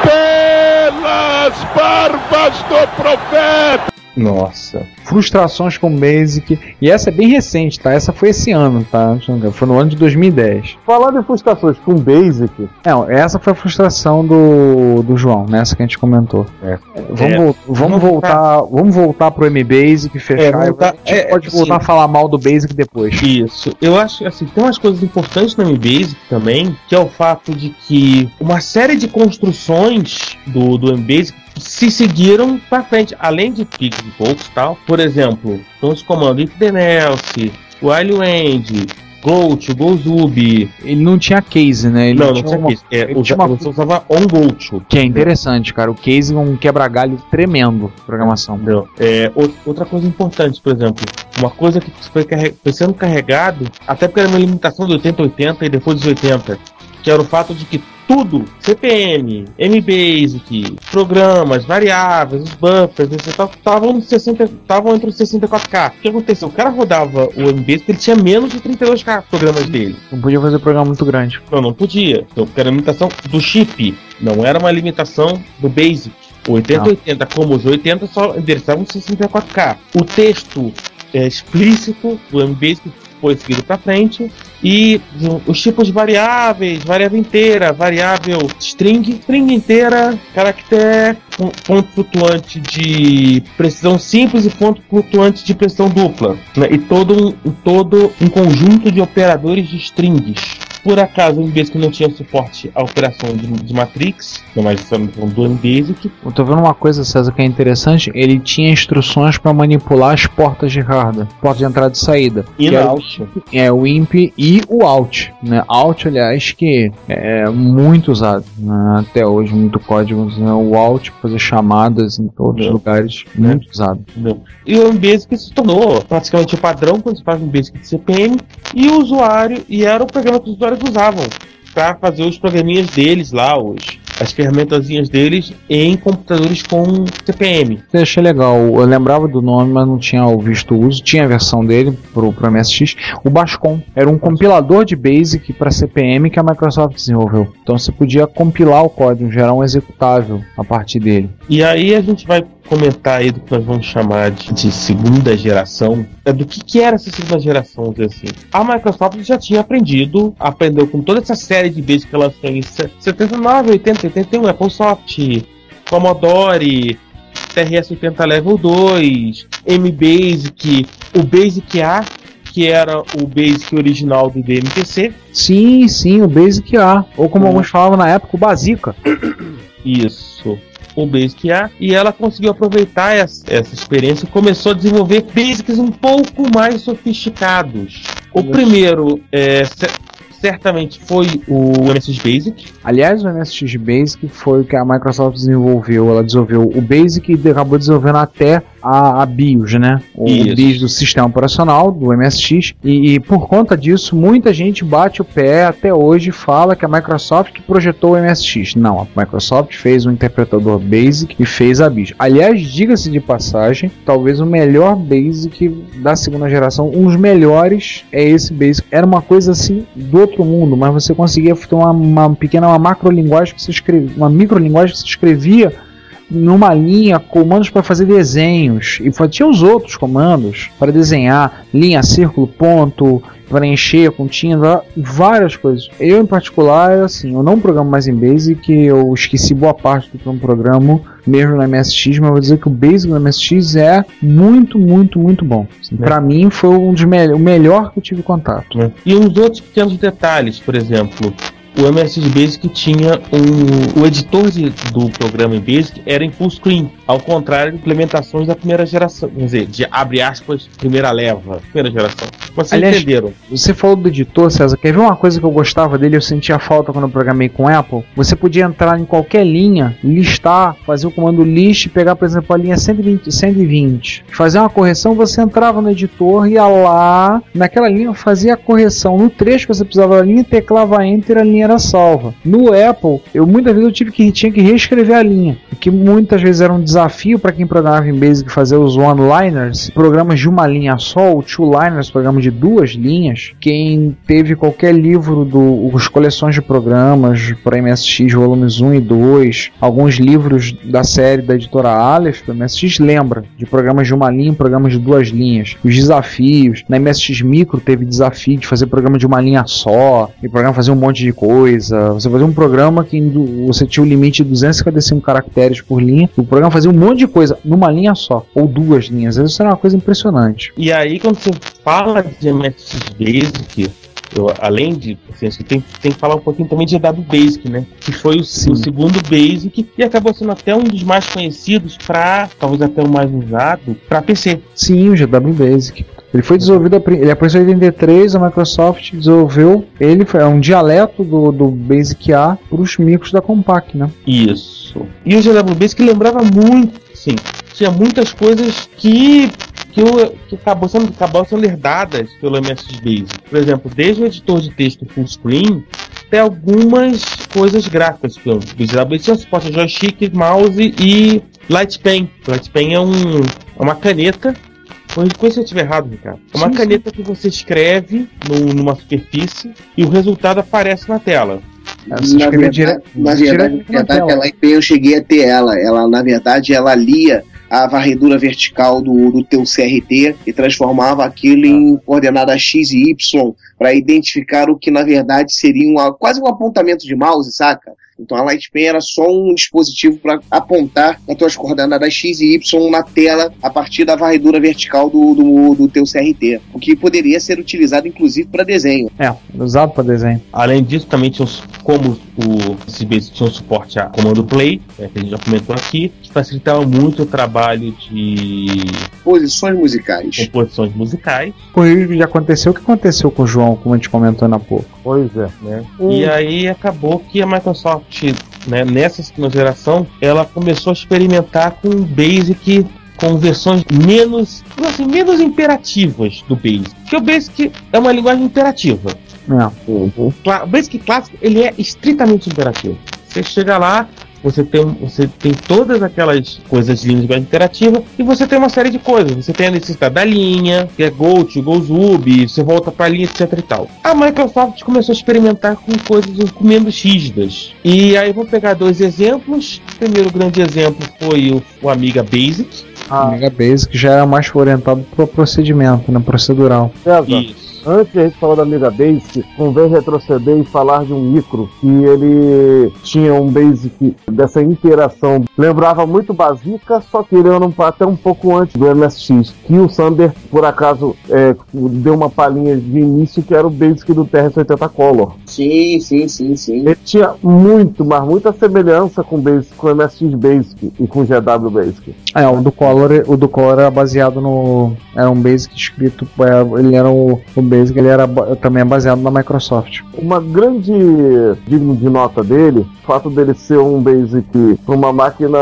Pelas barbas do profeta! Nossa. Frustrações com Basic. E essa é bem recente, tá? Essa foi esse ano, tá? Foi no ano de 2010. Falando em frustrações com Basic... Não, essa foi a frustração do João, nessa que a gente comentou. Vamos voltar pro M-Basic, fechar. A gente pode voltar a falar mal do Basic depois. Isso. Eu acho assim, tem umas coisas importantes no M-Basic também, que é o fato de que uma série de construções do M-Basic se seguiram pra frente, além de piques e poucos e tal. Por exemplo, os comandos ifdenelse, whileend, goto, gozub. Ele não tinha case, né? Ele não tinha case. Você usava onGoto. Que é interessante, cara. O case é um quebra-galho tremendo de programação. Outra coisa importante, por exemplo, uma coisa que foi sendo carregado, até porque era uma limitação de 80-80 e depois dos 80, que era o fato de que tudo, CPM, MBasic, programas, variáveis, os buffers, estavam entre os 64K. O que aconteceu? O cara rodava o MBasic, ele tinha menos de 32K programas dele. Não podia fazer programa muito grande. Não podia. Então, era a limitação do chip, não era uma limitação do Basic. O 8080, como os 80, só endereçavam 64K. O texto explícito do MBasic foi seguido para frente, e os tipos de variáveis, variável inteira, variável string inteira, caractere, ponto flutuante de precisão simples e ponto flutuante de precisão dupla, né? E todo um conjunto de operadores de strings. Por acaso o MBasic não tinha suporte à operação de matrix, mas do MBasic. Eu tô vendo uma coisa, César, que é interessante. Ele tinha instruções para manipular as portas de hardware, porta de entrada e saída. E out. O IMP e o out, né? Out, aliás, que é muito usado, né? Até hoje, muito código, né? O out para fazer chamadas em todos os lugares, muito usado. E o MBasic se tornou praticamente o padrão quando se faz MBasic de CPM, e era o programa que os usuários usavam para fazer os programinhas deles lá, as ferramentazinhas deles em computadores com CPM. Eu achei legal, eu lembrava do nome, mas não tinha visto o uso. Tinha a versão dele pro MSX. O Bascom era um compilador de Basic para CPM que a Microsoft desenvolveu. Então você podia compilar o código, gerar um executável a partir dele. E aí a gente vai comentar aí do que nós vamos chamar de segunda geração. Do que era essa segunda geração, assim. A Microsoft já tinha aprendeu com toda essa série de Basic que ela lançou em 79, 80, 81, AppleSoft, Commodore, TRS-80 Level 2, MBasic, o Basic A, que era o Basic original do DMPC. Sim, o Basic A. Ou como alguns falavam na época, o Basica. Isso. O Basic A, e ela conseguiu aproveitar essa experiência e começou a desenvolver Basics um pouco mais sofisticados. O primeiro certamente foi o MSX Basic. Aliás, o MSX Basic foi o que a Microsoft desenvolveu. Ela desenvolveu o Basic e acabou desenvolvendo até a BIOS, né? O BIOS do sistema operacional do MSX. E por conta disso, muita gente bate o pé até hoje e fala que a Microsoft que projetou o MSX. Não, a Microsoft fez um interpretador Basic e fez a BIOS. Aliás, diga-se de passagem, talvez o melhor Basic da segunda geração, um dos melhores é esse Basic. Era uma coisa assim do outro mundo, mas você conseguia ter uma macrolinguagem que você escrevia, uma microlinguagem que você escrevia numa linha, comandos para fazer desenhos, e tinha os outros comandos para desenhar, linha, círculo, ponto, para encher com tinta, várias coisas. Eu, em particular, assim, eu não programo mais em Basic, eu esqueci boa parte do que eu programo mesmo no MSX, mas vou dizer que o Basic no MSX é muito, muito, muito bom. Assim, para mim foi o melhor que eu tive contato. E uns outros pequenos detalhes, por exemplo, o MSX Basic tinha o editor do programa em Basic era em full screen, ao contrário de implementações da primeira geração, quer dizer, de abre aspas, primeira leva, primeira geração. Vocês entenderam? Você falou do editor, César, quer ver uma coisa que eu gostava dele, eu sentia falta quando eu programei com Apple? Você podia entrar em qualquer linha, listar, fazer o comando list, pegar, por exemplo, a linha 120, fazer uma correção, você entrava no editor, ia lá, naquela linha, fazia a correção no trecho que você precisava da linha, teclava Enter, a linha era salva. No Apple, muitas vezes tinha que reescrever a linha, o que muitas vezes era um desafio para quem programava em Basic fazer os one-liners, programas de uma linha só, o two-liners, programas de de 2 linhas, quem teve qualquer livro os coleções de programas para MSX, volumes 1 e 2, alguns livros da série da editora Aleph, do MSX, lembra de programas de 1 linha e programas de 2 linhas. Os desafios, na MSX Micro teve desafio de fazer programa de 1 linha só, e o programa fazia um monte de coisa. Você fazia um programa que você tinha o limite de 255 caracteres por linha, o programa fazia um monte de coisa numa linha só, ou 2 linhas. Isso era uma coisa impressionante. E aí, quando você fala de MSX Basic, além de, assim, você tem que falar um pouquinho também de GW Basic, né? Que foi o segundo Basic e acabou sendo até um dos mais conhecidos talvez até o mais usado, para PC. Sim, o GW Basic. Ele foi desenvolvido, ele apareceu em 83, a Microsoft desenvolveu, ele foi um dialeto do Basic A para os micros da Compaq, né? Isso. E o GW Basic lembrava muito, sim, tinha muitas coisas que acabam sendo herdadas pelo MSX Basic. Por exemplo, desde o editor de texto full screen até algumas coisas gráficas. O GW Basic tinha suporte a joystick, mouse e Light Pen. Light Pen é uma caneta. Coisa se eu estiver errado, Ricardo. É uma caneta que você escreve numa superfície e o resultado aparece na tela. Na verdade, a Light Pen eu cheguei a ter ela. Na verdade, ela lia a varredura vertical do teu CRT e transformava aquilo em coordenada X e Y para identificar o que na verdade seria quase um apontamento de mouse, saca? Então a Light Pen era só um dispositivo para apontar as tuas coordenadas X e Y na tela a partir da varredura vertical do teu CRT, o que poderia ser utilizado inclusive para desenho. Usado para desenho. Além disso, também tinha esses Basic tinham suporte a comando play, que a gente já comentou aqui, que facilitava muito o trabalho de composições musicais. Já aconteceu o que aconteceu com o João, como a gente comentou há pouco. Pois é, né? E aí acabou que a Microsoft, né, nessa segunda geração, ela começou a experimentar com o Basic com versões menos imperativas do Basic. Porque o Basic é uma linguagem imperativa. O Basic clássico, ele é estritamente imperativo. Você chega lá, você tem todas aquelas coisas de linguagem interativa e você tem uma série de coisas. Você tem a necessidade da linha, que é go to, go sub, você volta pra linha, etc e tal. A Microsoft começou a experimentar com coisas menos rígidas. E aí vou pegar 2 exemplos. O primeiro grande exemplo foi o Amiga Basic. A Amiga Basic já era mais orientado para o procedimento, né, procedural. Isso. Antes de a gente falar da Amiga Basic, convém retroceder e falar de um micro que ele tinha um Basic dessa interação. Lembrava muito Bazooka, só que ele era até um pouco antes do MSX. Que o Sander, por acaso, deu uma palhinha de início, que era o Basic do TRS-80 Color. Sim. Ele tinha muita semelhança com o MSX Basic e com o GW Basic. O do Color era baseado no... Era um Basic escrito... Ele era o Basic, ele era também baseado na Microsoft. Uma grande digno de nota dele, o fato dele ser um Basic para uma máquina,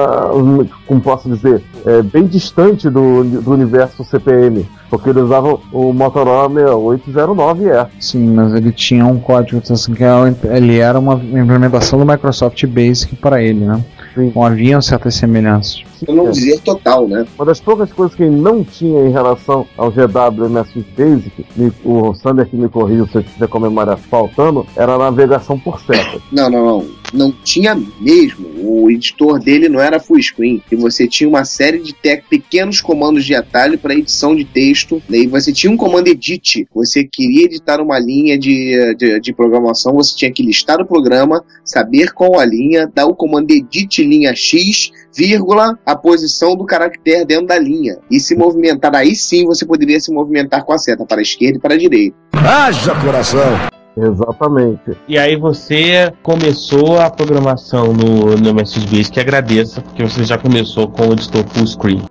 como posso dizer, bem distante do universo CPM, porque ele usava o Motorola 6809E. Sim, mas ele tinha um código assim, que ele era uma implementação do Microsoft Basic para ele, né? Então haviam certas semelhanças. Eu não dizer total, né? Uma das poucas coisas que ele não tinha em relação ao GW MSX Basic, o Sander que me corriu se eu estiver com a memória faltando, era a navegação por seta. Não tinha mesmo. O editor dele não era full screen. E você tinha uma série de pequenos comandos de atalho para edição de texto. Daí você tinha um comando edit. Você queria editar uma linha de programação, você tinha que listar o programa, saber qual a linha, dar o comando edit linha X, vírgula, a posição do caractere dentro da linha. E se movimentar, aí sim você poderia se movimentar com a seta para a esquerda e para a direita. Haja coração! Exatamente. E aí você começou a programação no MSX Basic, que agradeça, porque você já começou com o editor full screen.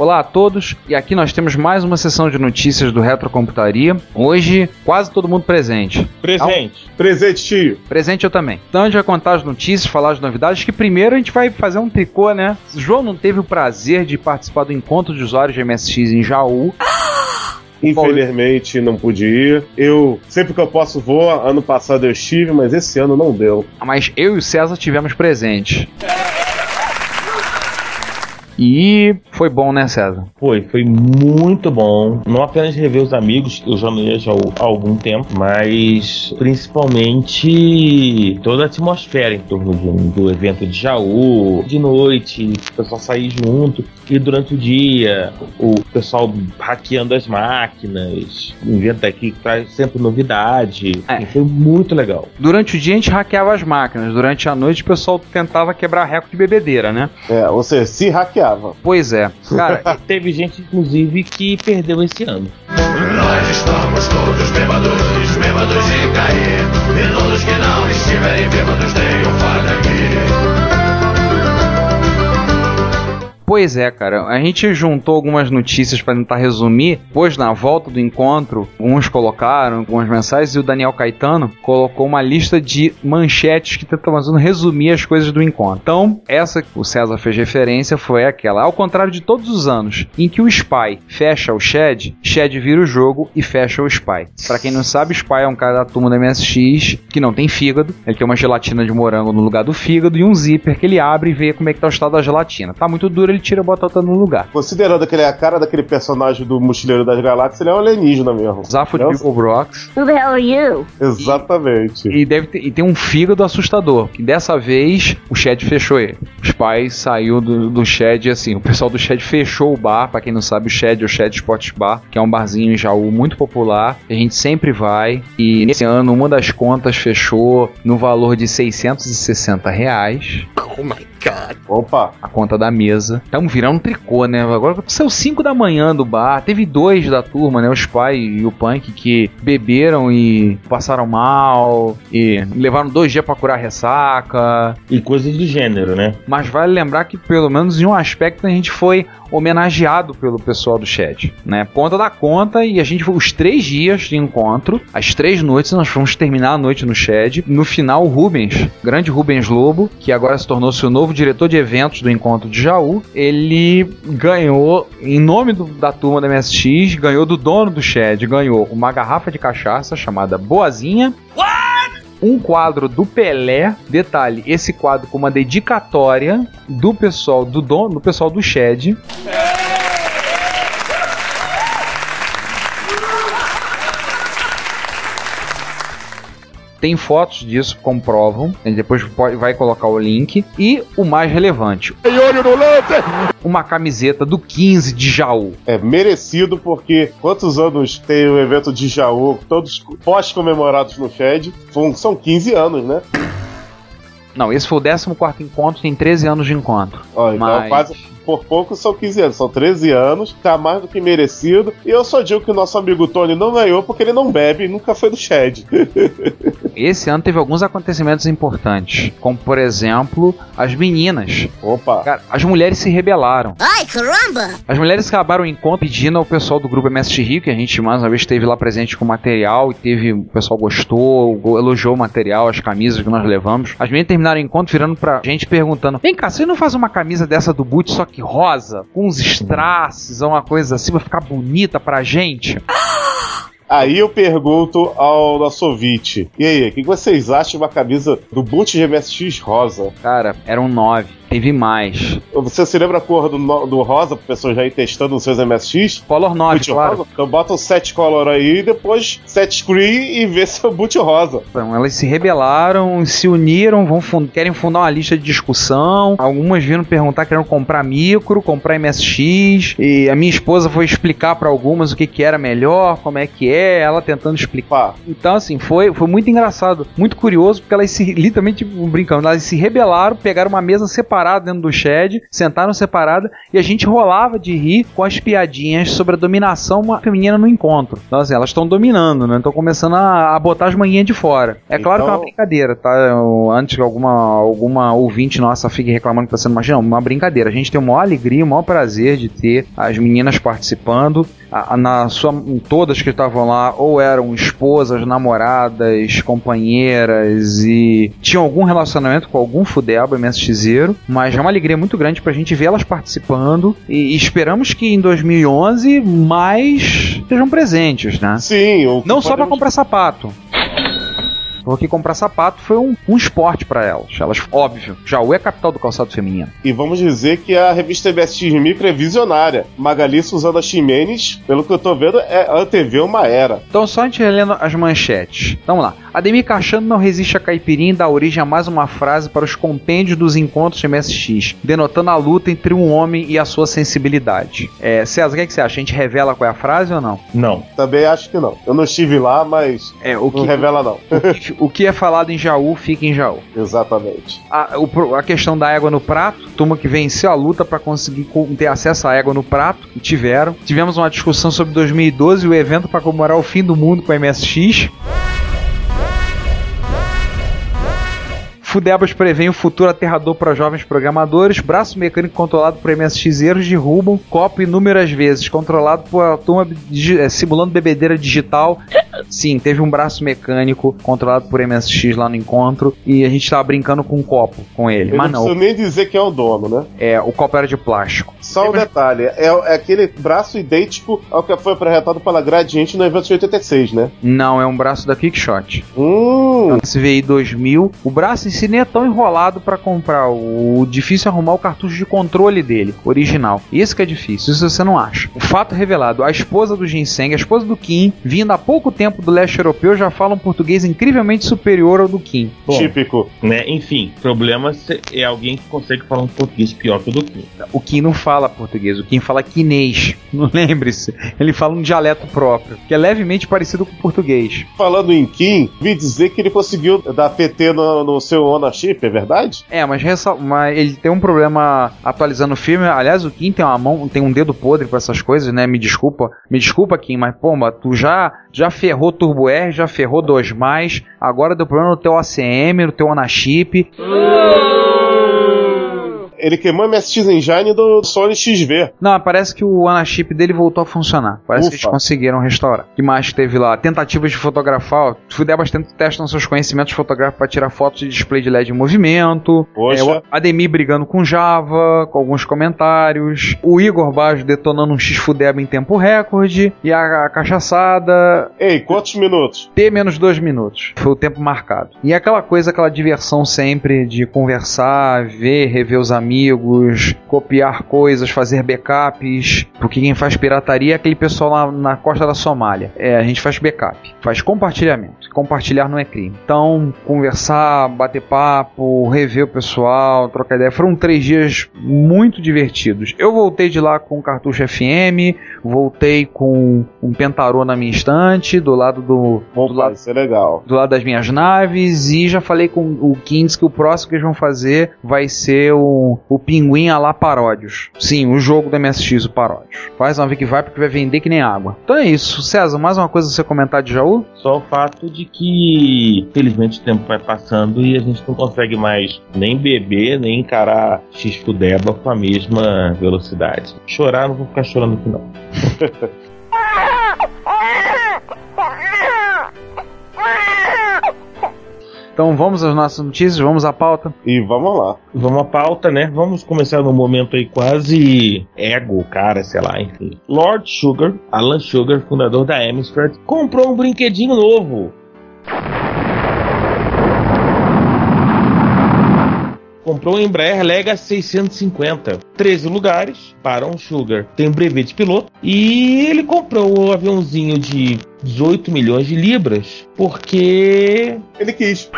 Olá a todos, e aqui nós temos mais uma sessão de notícias do Retrocomputaria. Hoje, quase todo mundo presente. Presente. Presente, tio. Presente eu também. Então a gente vai contar as notícias, falar as novidades, que primeiro a gente vai fazer um tricô, né? O João não teve o prazer de participar do encontro de usuários de MSX em Jaú. Infelizmente não pude ir. Eu, sempre que eu posso, vou. Ano passado eu estive, mas esse ano não deu. Mas eu e o César tivemos presente. E foi bom, né, César? Foi muito bom. Não apenas rever os amigos, que eu já não ia já há algum tempo, mas principalmente toda a atmosfera em torno do evento de Jaú, de noite, o pessoal sair junto, e durante o dia, o pessoal hackeando as máquinas, um evento aqui que traz sempre novidade. E foi muito legal. Durante o dia a gente hackeava as máquinas, durante a noite o pessoal tentava quebrar recorde de bebedeira, né? Ou seja, se hackeava. Pois é. Cara, teve gente, inclusive, que perdeu esse ano. Nós estamos todos bêbados de cair. E todos que não estiverem bêbados tenham farda aqui. Pois é, cara, a gente juntou algumas notícias para tentar resumir, pois na volta do encontro, uns colocaram algumas mensagens e o Daniel Caetano colocou uma lista de manchetes que tentam resumir as coisas do encontro. Então, essa que o César fez referência foi aquela, ao contrário de todos os anos, em que o Spy fecha o Shed, Shed vira o jogo e fecha o Spy. Pra quem não sabe, o Spy é um cara da turma da MSX que não tem fígado, ele tem uma gelatina de morango no lugar do fígado e um zíper que ele abre e vê como é que tá o estado da gelatina. Tá muito duro, ele tira e bota outra no lugar. Considerando que ele é a cara daquele personagem do Mochileiro das Galáxias, ele é um alienígena mesmo. Zafo de Bill Brox. Who the hell are you? Exatamente. E tem um fígado assustador, que dessa vez o Shed fechou ele. Os pais saiu do Shed, assim, o pessoal do Shed fechou o bar. Pra quem não sabe, o Shed é o Shed Sports Bar, que é um barzinho em Jaú muito popular, a gente sempre vai, e nesse ano uma das contas fechou no valor de R$660. Oh my God. Opa! A conta da mesa. Estamos virando um tricô, né? Agora saiu 5 da manhã do bar. Teve 2 da turma, né? Os Spy e o Punk, que beberam e passaram mal. E levaram 2 dias pra curar ressaca. E coisas do gênero, né? Mas vale lembrar que, pelo menos em um aspecto, a gente foi homenageado pelo pessoal do Shed, né? Conta da conta, e a gente foi os 3 dias de encontro, as 3 noites, nós fomos terminar a noite no Shed. No final, o Rubens, grande Rubens Lobo, que agora se tornou-se o novo diretor de eventos do encontro de Jaú, ele ganhou, em nome da turma da MSX, ganhou do dono do Shed, ganhou uma garrafa de cachaça chamada Boazinha. Um quadro do Pelé, detalhe, esse quadro com uma dedicatória do pessoal do dono, do pessoal do Shed. Tem fotos disso, comprovam. A gente depois vai colocar o link. E o mais relevante, uma camiseta do 15 de Jaú. É merecido, porque quantos anos tem o evento de Jaú, todos pós-comemorados no Shed? São 15 anos, né? Não, esse foi o 14º encontro, tem 13 anos de encontro. Então quase por pouco são 15 anos, são 13 anos, tá mais do que merecido. E eu só digo que o nosso amigo Tony não ganhou porque ele não bebe e nunca foi do Shed. Esse ano teve alguns acontecimentos importantes, como por exemplo, as meninas. Opa! Cara, as mulheres se rebelaram. Ai, caramba! As mulheres acabaram o encontro pedindo ao pessoal do grupo MSX Rio, que a gente mais uma vez esteve lá presente com material, e o pessoal gostou, elogiou o material, as camisas que nós levamos. As meninas terminaram o encontro virando pra gente perguntando: vem cá, você não faz uma camisa dessa do Boot, só que rosa, com uns strass, uma coisa assim, vai ficar bonita pra gente? Aí eu pergunto ao nosso ouvinte: e aí, o que vocês acham de uma camisa do Boot de MSX rosa? Cara, eram 9. Teve mais. Você se lembra a cor do rosa, pra pessoa já ir testando nos seus MSX? Color 9, boot claro. Rosa? Então bota o set color aí, depois set screen e vê se é o boot rosa. Então, elas se rebelaram, se uniram, querem fundar uma lista de discussão. Algumas viram perguntar, querendo comprar micro, comprar MSX. E a minha esposa foi explicar pra algumas o que era melhor, como é que é, ela tentando explicar. Então, assim, foi muito engraçado, muito curioso, porque elas literalmente brincando, elas se rebelaram, pegaram uma mesa separada separado dentro do shed, sentaram separado, e a gente rolava de rir com as piadinhas sobre a dominação feminina no encontro. Então assim, elas estão dominando, né? Estão começando a botar as manguinhas de fora. É claro que é uma brincadeira, tá? Antes que alguma ouvinte nossa fique reclamando que tá sendo uma brincadeira. A gente tem o maior alegria, o maior prazer de ter as meninas participando. Todas que estavam lá ou eram esposas, namoradas, companheiras e tinham algum relacionamento com algum fudeba MSXero, mas é uma alegria muito grande pra gente ver elas participando e esperamos que em 2011 mais sejam presentes, né? Sim. Não só pra comprar sapato. Porque comprar sapato foi um esporte pra elas. Óbvio, Jaú é a capital do calçado feminino. E vamos dizer que a revista MSX Micro é visionária. Magali Suzana Ximenes, pelo que eu tô vendo, antevê uma era. Então, só a gente relendo as manchetes. Vamos lá. Ademir Cachano não resiste a caipirinha e dá origem a mais uma frase para os compêndios dos encontros de MSX, denotando a luta entre um homem e a sua sensibilidade. César, o que você acha? A gente revela qual é a frase ou não? Não. Também acho que não. Eu não estive lá, mas não revela não. O que é falado em Jaú, fica em Jaú. Exatamente. A questão da égua no prato, turma que venceu a luta para conseguir ter acesso à égua no prato, e tiveram. Tivemos uma discussão sobre 2012 e o evento para comemorar o fim do mundo com a MSX. Fudebas prevêem o futuro aterrador para jovens programadores. Braço mecânico controlado por MSXeiros derrubam copo inúmeras vezes, controlado por a turma simulando bebedeira digital. Sim, teve um braço mecânico controlado por MSX lá no encontro e a gente tava brincando com um copo com ele. Eu mas não preciso nem dizer quem é o dono, né? O copo era de plástico. Só um detalhe, é aquele braço idêntico ao que foi apresentado pela Gradiente no evento de 86, né? Não, é um braço da Kickshot. Esse VI 2000, o braço em si nem é tão enrolado pra comprar. O difícil é arrumar o cartucho de controle dele, original. Isso que é difícil, isso você não acha. O fato revelado, a esposa do Ginseng, a esposa do Kim, vindo há pouco tempo do leste europeu, já fala um português incrivelmente superior ao do Kim. Bom, típico. Né? Enfim, problema é alguém que consegue falar um português pior que o do Kim. O Kim não fala português, o Kim fala quinês. Não lembre-se. Ele fala um dialeto próprio, que é levemente parecido com o português. Falando em Kim, vi dizer que ele conseguiu dar PT no seu ownership, é verdade? Mas ele tem um problema atualizando o filme. Aliás, o Kim tem um dedo podre com essas coisas, né? Me desculpa, Kim, mas pomba, tu já ferrou Turbo R, já ferrou 2+, agora deu problema no teu ACM, no teu ownership. Ele queimou a MSX Engine do Sony XV. Não, parece que o ownership dele voltou a funcionar. Parece que eles conseguiram restaurar. O que mais teve lá? Tentativas de fotografar. O Fudebas testam seus conhecimentos fotográficos para tirar fotos de display de LED em movimento. O Ademir brigando com Java, com alguns comentários. O Igor Baggio detonando um X-Fudeba em tempo recorde. E a cachaçada... Ei, quantos minutos? T-menos 2 minutos. Foi o tempo marcado. E aquela diversão sempre de conversar, rever os amigos, copiar coisas, fazer backups, porque quem faz pirataria é aquele pessoal lá na costa da Somália. A gente faz backup, faz compartilhamento. Compartilhar não é crime. Então, conversar, bater papo, rever o pessoal, trocar ideia. Foram 3 dias muito divertidos. Eu voltei de lá com um cartucho FM, voltei com um Pentarô na minha estante, do lado isso é legal. Do lado das minhas naves, e já falei com o Kings que o próximo que eles vão fazer vai ser o Pinguim a lá Paródios. Sim, o jogo do MSX, o Paródios. Faz uma vez que vai, porque vai vender que nem água. Então é isso. César, mais uma coisa a você comentar de Jaú? Só o fato de que, infelizmente, o tempo vai passando e a gente não consegue mais nem beber, nem encarar X-Fudeba com a mesma velocidade. Chorar, não vou ficar chorando aqui não. Então vamos às nossas notícias, vamos à pauta. E vamos lá. Vamos à pauta, né? Vamos começar num momento aí quase ego, cara, sei lá, enfim. Lord Sugar, Alan Sugar, fundador da Amstrad, comprou um brinquedinho novo. Comprou um Embraer Lega 650, 13 lugares para um Sugar. Tem um brevet de piloto e ele comprou um aviãozinho de 18 milhões de libras porque ele quis.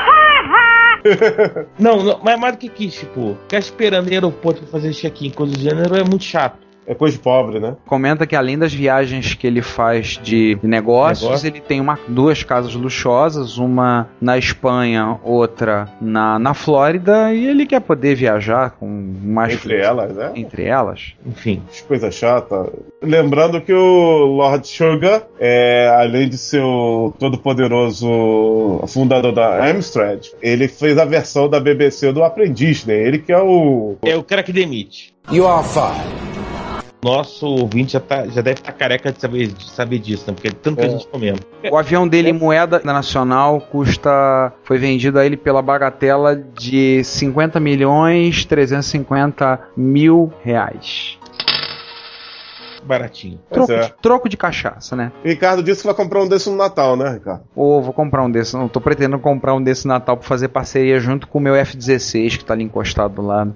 Não, mas mais do que quis, tipo, ficar esperando no aeroporto pra fazer check-in, coisa do gênero é muito chato. É coisa de pobre, né? Comenta que além das viagens que ele faz de negócios, ele tem duas casas luxuosas, uma na Espanha, outra na Flórida, e ele quer poder viajar com mais... Entre elas, né? Entre elas. Enfim. Coisa chata. Lembrando que o Lord Sugar, além de ser o todo-poderoso fundador da Amstrad, ele fez a versão da BBC do Aprendiz, né? Ele que é o... É o cara que demite. You are fired. Nosso ouvinte já deve estar careca de saber disso, né? Porque é tanto que a gente comenta. O avião dele em moeda nacional foi vendido a ele pela bagatela de 50.350.000 reais. Baratinho. Troco de cachaça, né? Ricardo disse que vai comprar um desse no Natal, né, Ricardo? Vou comprar um desse. Não tô pretendendo comprar um desse no Natal pra fazer parceria junto com o meu F-16 que tá ali encostado do lado.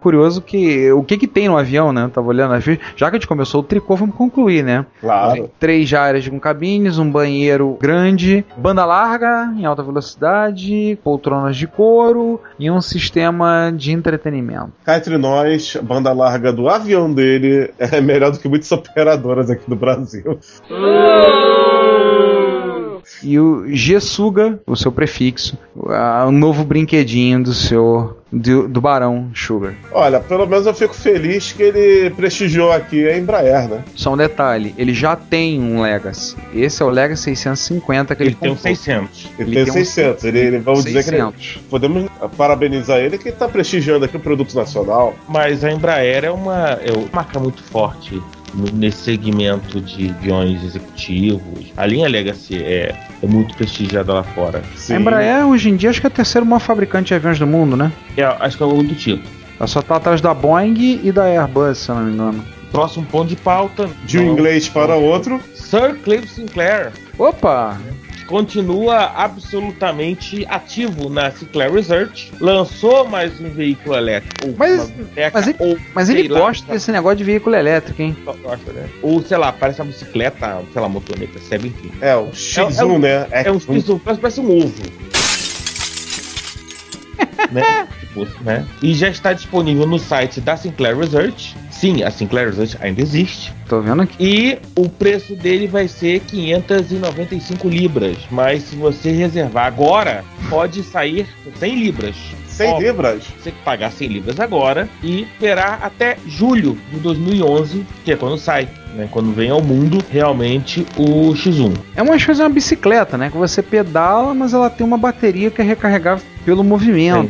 Curioso que o que tem no avião, né? Eu tava olhando, já que a gente começou o tricô, vamos concluir, né? Claro. 3 áreas com cabines, um banheiro grande, banda larga em alta velocidade, poltronas de couro e um sistema de entretenimento. Cá entre nós, a banda larga do avião dele é melhor do que muitas operadoras aqui do Brasil. E o G-Suga, o seu prefixo, o novo brinquedinho do Barão Sugar. Olha, pelo menos eu fico feliz que ele prestigiou aqui a Embraer, né? Só um detalhe, ele já tem um Legacy. Esse é o Legacy 650 que ele tem um 600. Ele tem 600. Vamos dizer que podemos parabenizar ele que está prestigiando aqui o produto nacional. Mas a Embraer é uma marca muito forte nesse segmento de aviões executivos. A linha Legacy é muito prestigiada lá fora. Sim. A Embraer hoje em dia acho que é a terceira maior fabricante de aviões do mundo, né? Acho que é algo do tipo. Ela só tá atrás da Boeing e da Airbus, se eu não me engano. Próximo ponto de pauta. De um inglês para outro. Sir Clive Sinclair. Opa! Continua absolutamente ativo na Sinclair Research, lançou mais um veículo elétrico. Mas ele gosta desse negócio de veículo elétrico, hein? Gosta, né? Ou, sei lá, parece uma bicicleta, sei lá, motoneta, serve, enfim. É, o X1, né? É um X1, parece um ovo. Né? Né? E já está disponível no site da Sinclair Research. Sim, a Sinclair Research ainda existe. Tô vendo aqui. E o preço dele vai ser 595 libras. Mas se você reservar agora, pode sair 100 libras. 100 libras? Você tem que pagar 100 libras agora e esperar até julho de 2011, que é quando sai, né? Quando vem ao mundo realmente o X1. É uma espécie de uma bicicleta, né? Que você pedala, mas ela tem uma bateria que é recarregável pelo movimento.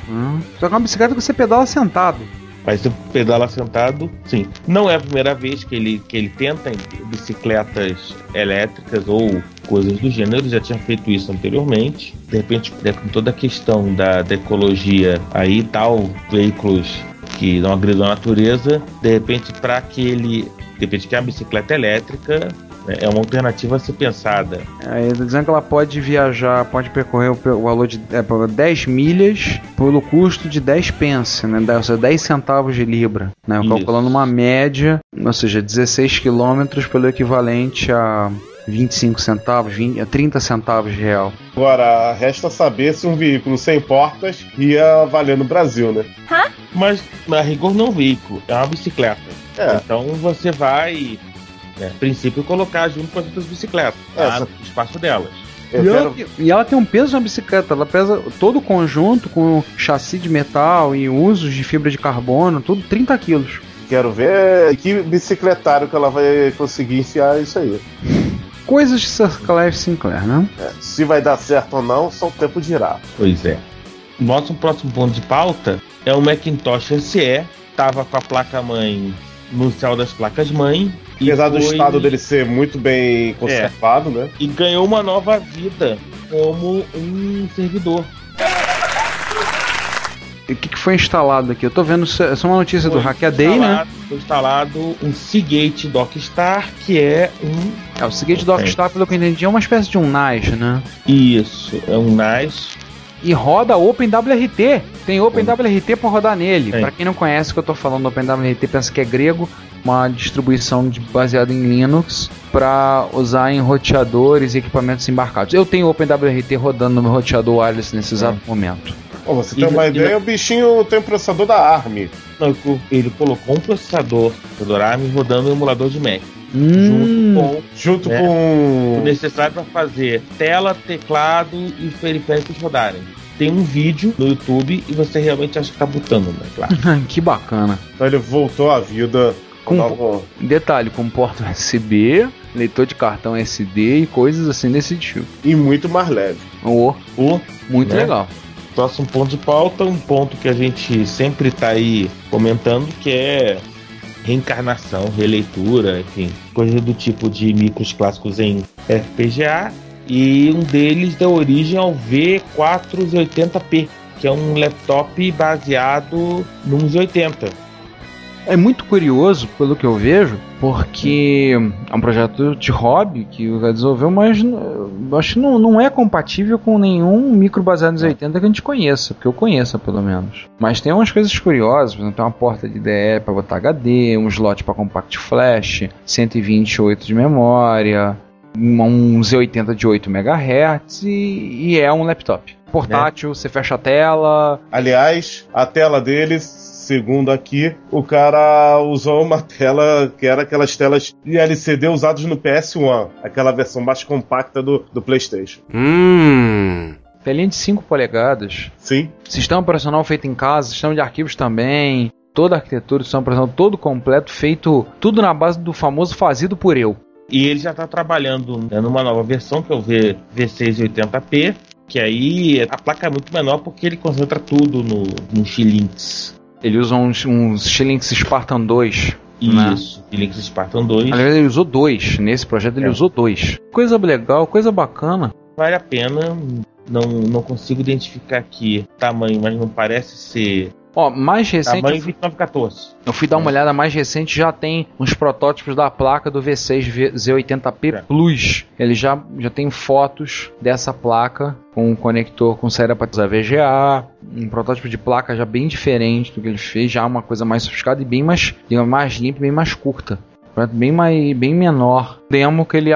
Só que é uma bicicleta que você pedala sentado. Mas se pedala sentado, sim. Não é a primeira vez que ele tenta bicicletas elétricas ou coisas do gênero, já tinha feito isso anteriormente. De repente, com toda a questão da ecologia aí, tal, veículos que não agridam a natureza, de repente, que a bicicleta elétrica é uma alternativa a ser pensada. Aí dizendo que ela pode viajar, pode percorrer o valor de 10 milhas pelo custo de 10 pence, né? Ou seja, 10 centavos de libra, né? Calculando uma média, ou seja, 16 quilômetros pelo equivalente a 25 centavos, 30 centavos de real. Agora, resta saber se um veículo sem portas ia valer no Brasil, né? Mas, na rigor, não é um veículo, é uma bicicleta. Então você vai... a princípio, colocar junto com as outras bicicletas, no espaço delas. E ela tem um peso na bicicleta, ela pesa todo o conjunto com chassi de metal e usos de fibra de carbono, tudo 30 quilos. Quero ver que bicicletário que ela vai conseguir enfiar isso aí. Coisas de Sir Clive Sinclair, né? Se vai dar certo ou não, só o tempo dirá. Pois é. Nosso próximo ponto de pauta é o Macintosh SE, estava com a placa-mãe no céu das placas-mãe. Apesar do estado dele ser muito bem conservado, né? E ganhou uma nova vida como um servidor. E o que foi instalado aqui? Eu tô vendo, essa é uma notícia do Hackaday, né? Foi instalado um Seagate Dockstar, que é o Seagate Dockstar, pelo que eu entendi, é uma espécie de um NAS, né? Isso, é um NAS. E roda OpenWRT. Tem OpenWRT pra rodar nele. Pra quem não conhece o que eu tô falando, OpenWRT pensa que é grego, uma distribuição baseada em Linux para usar em roteadores e equipamentos embarcados. Eu tenho OpenWRT rodando no meu roteador wireless nesse exato momento. Pra você ter uma ideia, o bichinho tem um processador da ARM. Não, ele colocou um processador ARM rodando um emulador de Mac. Junto com o necessário para fazer tela, teclado e periféricos rodarem. Tem um vídeo no YouTube e você realmente acha que tá botando, né? Claro. Que bacana. Então ele voltou à vida. Detalhe, com porta USB, leitor de cartão SD e coisas assim desse tipo. E muito mais leve. Muito legal. Próximo ponto de pauta, um ponto que a gente sempre tá aí comentando, que é reencarnação, releitura, enfim, coisas do tipo de micros clássicos em FPGA, e um deles deu origem ao V480p, que é um laptop baseado num Z80. É muito curioso, pelo que eu vejo, porque é um projeto de hobby que o cara desenvolveu, mas acho que não é compatível com nenhum micro baseado nos 80 que a gente conheça, que eu conheça pelo menos. Mas tem umas coisas curiosas, por exemplo, tem uma porta de IDE para botar HD, um slot para compact flash, 128 de memória, um Z80 de 8 MHz e é um laptop. Portátil, você fecha a tela. Aliás, a tela deles, segundo aqui, o cara usou uma tela que era aquelas telas de LCD usadas no PS1, aquela versão mais compacta do PlayStation. Telinha de 5 polegadas. Sim. Sistema operacional feito em casa, sistema de arquivos também, toda a arquitetura do sistema operacional todo completo, feito tudo na base do famoso fazido por eu. E ele já está trabalhando numa nova versão, que é o V680p, que aí a placa é muito menor porque ele concentra tudo no Xilinx. Ele usa uns Xilinx Spartan 2. Isso, Xilinx Spartan 2. Aliás, ele usou 2. Nesse projeto ele usou 2. Coisa legal, coisa bacana. Vale a pena. Não consigo identificar aqui tamanho, mas não parece ser... mais recente... Tamanho 2914. Eu fui dar uma olhada, mais recente já tem uns protótipos da placa do V6 Z80p Plus. Ele já tem fotos dessa placa com um conector com saída para usar VGA, um protótipo de placa já bem diferente do que ele fez, já uma coisa mais sofisticada e bem mais limpa e bem mais curta. Bem menor. Demo que ele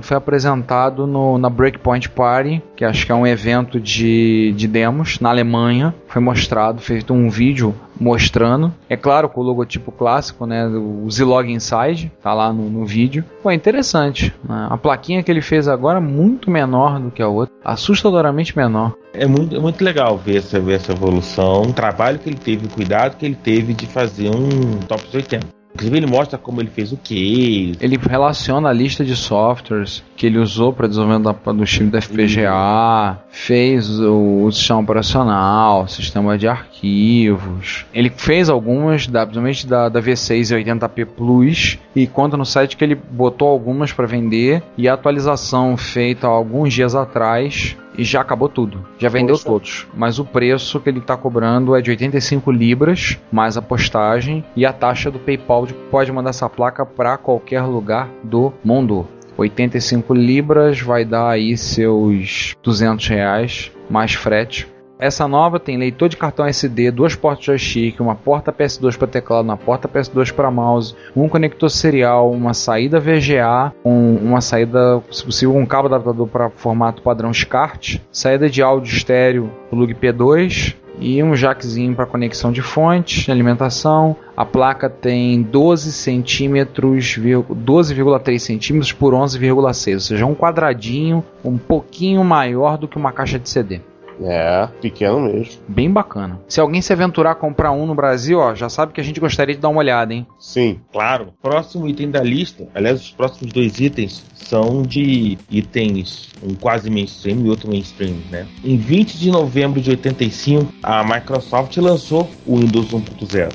foi apresentado na Breakpoint Party, que acho que é um evento de demos na Alemanha. Foi mostrado, feito um vídeo mostrando. É claro, com o logotipo clássico, né, o Zilog Inside, tá lá no vídeo. É interessante, né? A plaquinha que ele fez agora é muito menor do que a outra, assustadoramente menor. É muito legal ver essa evolução, o trabalho que ele teve, o cuidado que ele teve de fazer um Top 80. Inclusive ele mostra como ele fez o que. Ele relaciona a lista de softwares que ele usou para desenvolvimento do chip da FPGA, fez o sistema operacional, sistema de arquivos. Ele fez algumas, principalmente da V6 e 80p Plus, e conta no site que ele botou algumas para vender, e a atualização feita há alguns dias atrás e já acabou tudo, já vendeu todos, mas o preço que ele está cobrando é de 85 libras, mais a postagem e a taxa do PayPal de que pode mandar essa placa para qualquer lugar do mundo. 85 libras vai dar aí seus R$200 mais frete. Essa nova tem leitor de cartão SD, 2 portas joystick, uma porta PS2 para teclado, uma porta PS2 para mouse, um conector serial, uma saída VGA, uma saída, se possível, um cabo adaptador para formato padrão SCART, saída de áudio estéreo plug P2 e um jackzinho para conexão de fonte, alimentação. A placa tem 12,3 centímetros por 11,6, ou seja, um quadradinho um pouquinho maior do que uma caixa de CD. É, pequeno mesmo. Bem bacana. Se alguém se aventurar a comprar um no Brasil, já sabe que a gente gostaria de dar uma olhada, hein? Sim, claro. Próximo item da lista, aliás, os próximos 2 itens são de itens, um quase mainstream e outro mainstream, né? Em 20 de novembro de 85, a Microsoft lançou o Windows 1.0.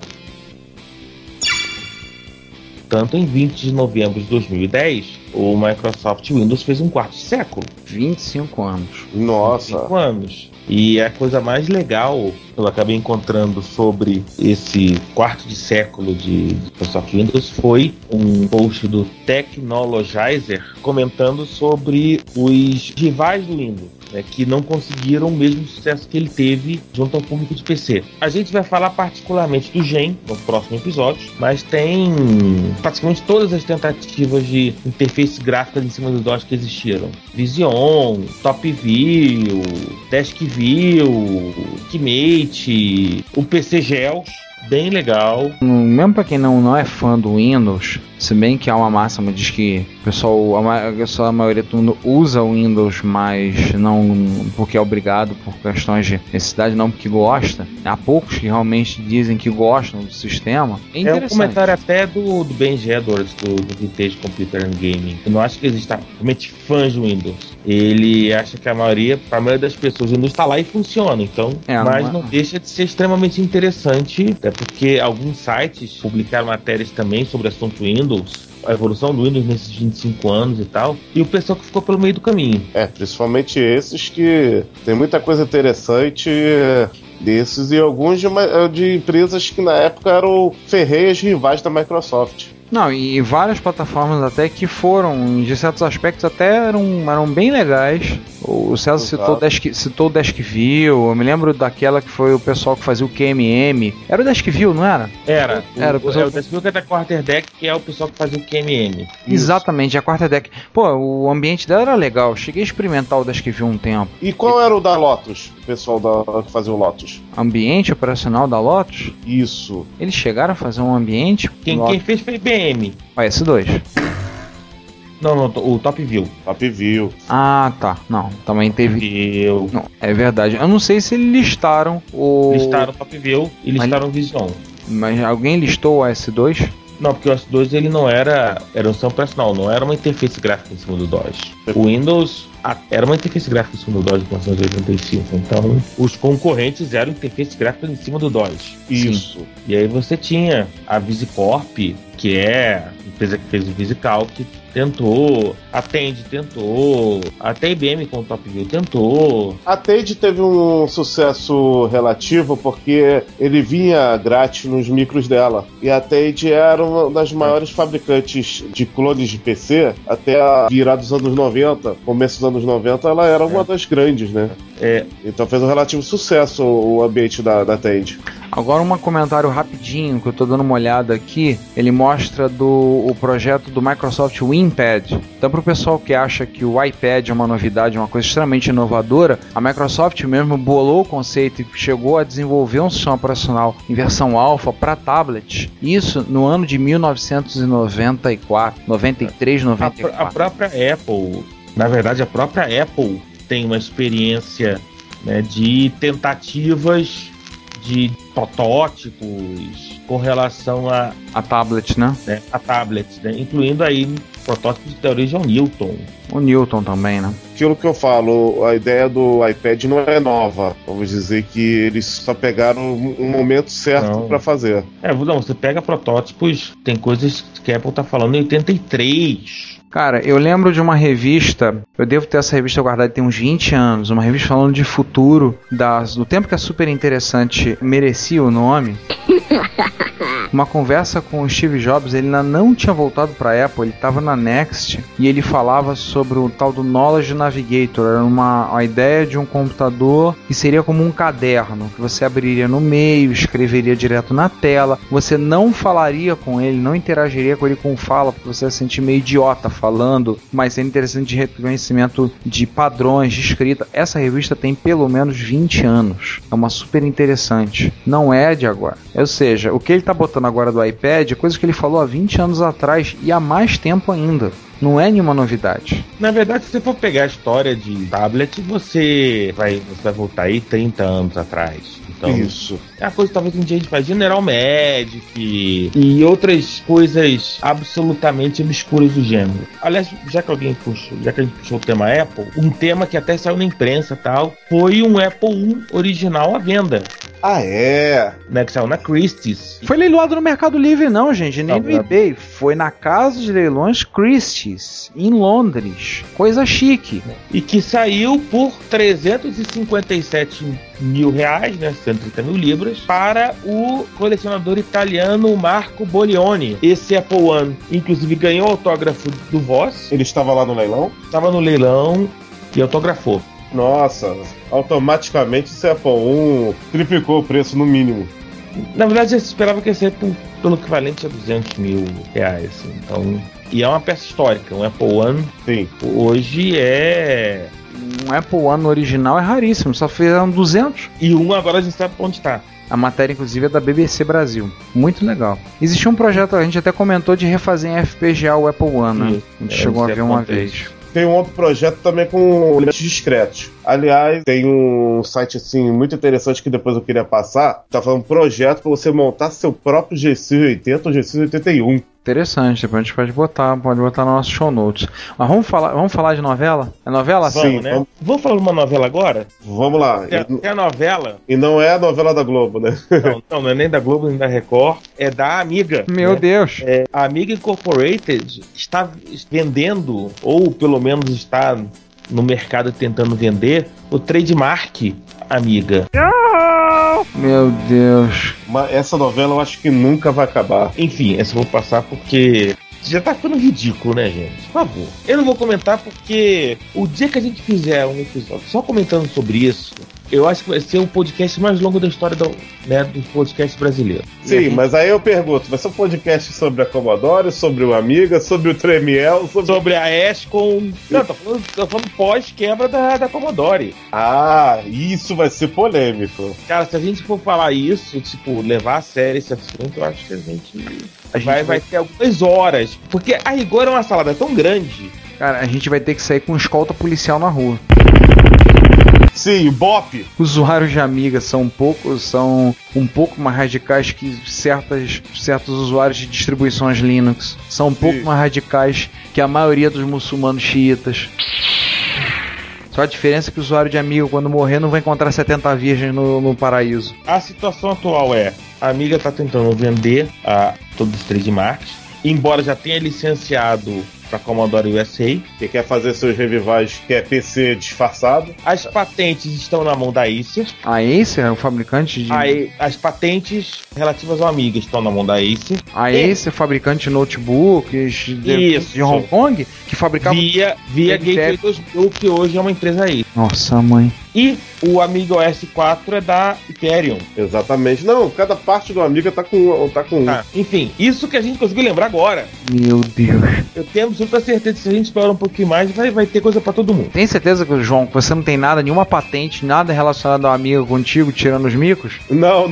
Tanto em 20 de novembro de 2010, o Microsoft Windows fez um quarto de século. 25 anos. Nossa. 25 anos. E a coisa mais legal eu acabei encontrando sobre esse quarto de século de Microsoft Windows foi um post do Technologizer comentando sobre os rivais do Windows. que não conseguiram o mesmo sucesso que ele teve junto ao público de PC. A gente vai falar particularmente do Gen no próximo episódio, mas tem praticamente todas as tentativas de interface gráfica em cima do DOS que existiram. Vision, Top View, Desk View, Ultimate, o PC Gels, bem legal. Mesmo pra quem não é fã do Windows, se bem que há uma máxima, diz que o pessoal, a maioria do mundo usa o Windows, mas não porque é obrigado, por questões de necessidade, não porque gosta. Há poucos que realmente dizem que gostam do sistema. É um comentário até do Ben Edwards, do Vintage Computer and Gaming. Eu não acho que exista realmente fãs do Windows. Ele acha que a maioria das pessoas, o Windows está lá e funciona, então, mas não deixa de ser extremamente interessante, até porque alguns sites publicaram matérias também sobre o assunto Windows, a evolução do Windows nesses 25 anos e tal, e o pessoal que ficou pelo meio do caminho. Principalmente esses que tem muita coisa interessante desses, e alguns de empresas que na época eram ferreias rivais da Microsoft. Não, e várias plataformas até que foram, de certos aspectos, até eram bem legais. O César citou o Desk View. Eu me lembro daquela que foi o pessoal que fazia o QMM. Era o Desk View, não era? Era o Desk View, que é da Quarterdeck, que é o pessoal que fazia o QMM. Exatamente, a Quarterdeck. Pô, o ambiente dela era legal. Cheguei a experimentar o Desk View um tempo. E qual era o da Lotus? O pessoal que fazia o Lotus? Ambiente operacional da Lotus? Isso. Eles chegaram a fazer um ambiente... Quem fez foi IBM. O S2. Não, o Top View. Top View. Ah, tá. Não, também teve... Não, é verdade. Eu não sei se eles listaram o... Listaram o Top View e listaram o Vision. Mas alguém listou o S2? Não, porque o S2 ele não era um sistema operacional, não era uma interface gráfica em cima do DOS. O Windows era uma interface gráfica em cima do DOS de 1985, então os concorrentes eram interface gráfica em cima do DOS. Isso. Sim. E aí você tinha a VisiCorp, que é a empresa que fez o VisiCalc, tentou, a Tandy tentou, até a IBM com o Top View tentou. A Tandy teve um sucesso relativo porque ele vinha grátis nos micros dela. E a Tandy era uma das maiores fabricantes de clones de PC até a virada dos anos 90, começo dos anos 90, ela era uma das grandes, né? Então fez um relativo sucesso o ambiente da Tandy. Agora um comentário rapidinho, que eu tô dando uma olhada aqui. Ele mostra o projeto do Microsoft WinPad. Então, pro pessoal que acha que o iPad é uma novidade, uma coisa extremamente inovadora, a Microsoft mesmo bolou o conceito e chegou a desenvolver um sistema operacional em versão alfa para tablet. Isso no ano de 1994, 93, 94. A própria Apple, na verdade, a própria Apple tem uma experiência, né, de tentativas de protótipos com relação a tablet, né? A tablet, né? Incluindo aí protótipos de origem ao Newton. O Newton também, né? Aquilo que eu falo, a ideia do iPad não é nova. Vamos dizer que eles só pegaram um momento certo para fazer. Não, você pega protótipos, tem coisas que a Apple tá falando em 83. Cara, eu lembro de uma revista, eu devo ter essa revista guardada tem uns 20 anos, uma revista falando de futuro, do tempo que a Super Interessante merecia o nome. Uma conversa com o Steve Jobs, ele ainda não tinha voltado para a Apple, ele estava na Next e ele falava sobre o tal do Knowledge Navigator. Era uma ideia de um computador que seria como um caderno, que você abriria no meio, escreveria direto na tela, você não falaria com ele, não interagiria com ele com fala, porque você ia se sentir meio idiota falando, mas seria interessante de reconhecimento de padrões de escrita. Essa revista tem pelo menos 20 anos, é uma super interessante, não é de agora. Ou seja, o que ele está botando agora do iPad é coisa que ele falou há 20 anos atrás e há mais tempo ainda. Não é nenhuma novidade. Na verdade, se você for pegar a história de tablet, você vai voltar aí 30 anos atrás. Então, isso. É a coisa talvez um dia a gente faz General Magic e outras coisas absolutamente obscuras do gênero. Aliás, já que a gente puxou o tema Apple, um tema que até saiu na imprensa e tal, foi um Apple I original à venda. Ah, é? Né, que saiu na Christie's. Foi leiloado no Mercado Livre não, gente, nem no eBay. Foi na casa de leilões Christie's, em Londres. Coisa chique. E que saiu por 357 mil reais, né, 130 mil libras, para o colecionador italiano Marco Bolioni. Esse Apple I, inclusive, ganhou o autógrafo do Voss. Ele estava lá no leilão? Estava no leilão e autografou. Nossa, automaticamente esse Apple I triplicou o preço no mínimo. Na verdade, eu esperava que ia ser pelo equivalente a R$200 mil, assim. Então, e é uma peça histórica, um Apple I. Sim. Hoje é... Um Apple I original é raríssimo, só fizeram 200. E agora a gente sabe onde está. A matéria, inclusive, é da BBC Brasil. Muito legal. Existia um projeto, a gente até comentou, de refazer em FPGA o Apple I, né? A gente chegou a ver uma vez. Tem um outro projeto também com elementos discretos. Aliás, tem um site assim muito interessante que depois eu queria passar. Tá falando um projeto para você montar seu próprio G680 ou G681. Interessante, depois a gente pode botar no nosso show notes. Mas vamos falar de novela? É novela? Sim, né? Vamos falar de uma novela agora? Vamos lá. É a novela. E não é a novela da Globo, né? Não é nem da Globo, nem da Record. É da Amiga. Meu Deus. A Amiga Incorporated está vendendo, ou pelo menos está no mercado tentando vender, o trademark Amiga. Meu Deus. Mas essa novela eu acho que nunca vai acabar. Enfim, essa eu vou passar porque já tá ficando ridículo, né, gente? Por favor. Eu não vou comentar porque o dia que a gente fizer um episódio só comentando sobre isso, eu acho que vai ser o podcast mais longo da história dos podcasts brasileiros. Sim, mas aí eu pergunto, vai ser um podcast sobre a Commodore, sobre o Amiga, sobre o Tremiel, sobre a Escom... Não, tô falando pós-quebra da Commodore. Ah, isso vai ser polêmico. Cara, se a gente for falar isso, tipo, levar a sério esse assunto, eu acho que a gente vai ter algumas horas. Porque a rigor é uma salada tão grande. Cara, a gente vai ter que sair com escolta policial na rua. Sim, Bop. Usuários de Amiga são um pouco mais radicais que certos usuários de distribuições Linux. São um pouco mais radicais que a maioria dos muçulmanos xiitas. Só a diferença é que o usuário de Amiga, quando morrer, não vai encontrar 70 virgens no paraíso. A situação atual é: a Amiga está tentando vender todos os trademarks, embora já tenha licenciado para Commodore USA, que quer fazer seus revivais, que é PC disfarçado. As patentes estão na mão da Acer. A Acer é o fabricante de... As patentes relativas ao Amiga estão na mão da Acer. A Acer, fabricante de notebooks de Hong Kong, que fabricava... Via Gateway 2000, que hoje é uma empresa Acer. Nossa, mãe. E o Amiga OS 4 é da Hyperion. Exatamente. Não, cada parte do Amiga tá com Enfim, isso que a gente conseguiu lembrar agora. Meu Deus. Eu tenho absoluta certeza que se a gente esperar um pouquinho mais, vai ter coisa pra todo mundo. Tem certeza, João, que você não tem nenhuma patente, nada relacionado ao Amiga contigo, tirando os micros? Não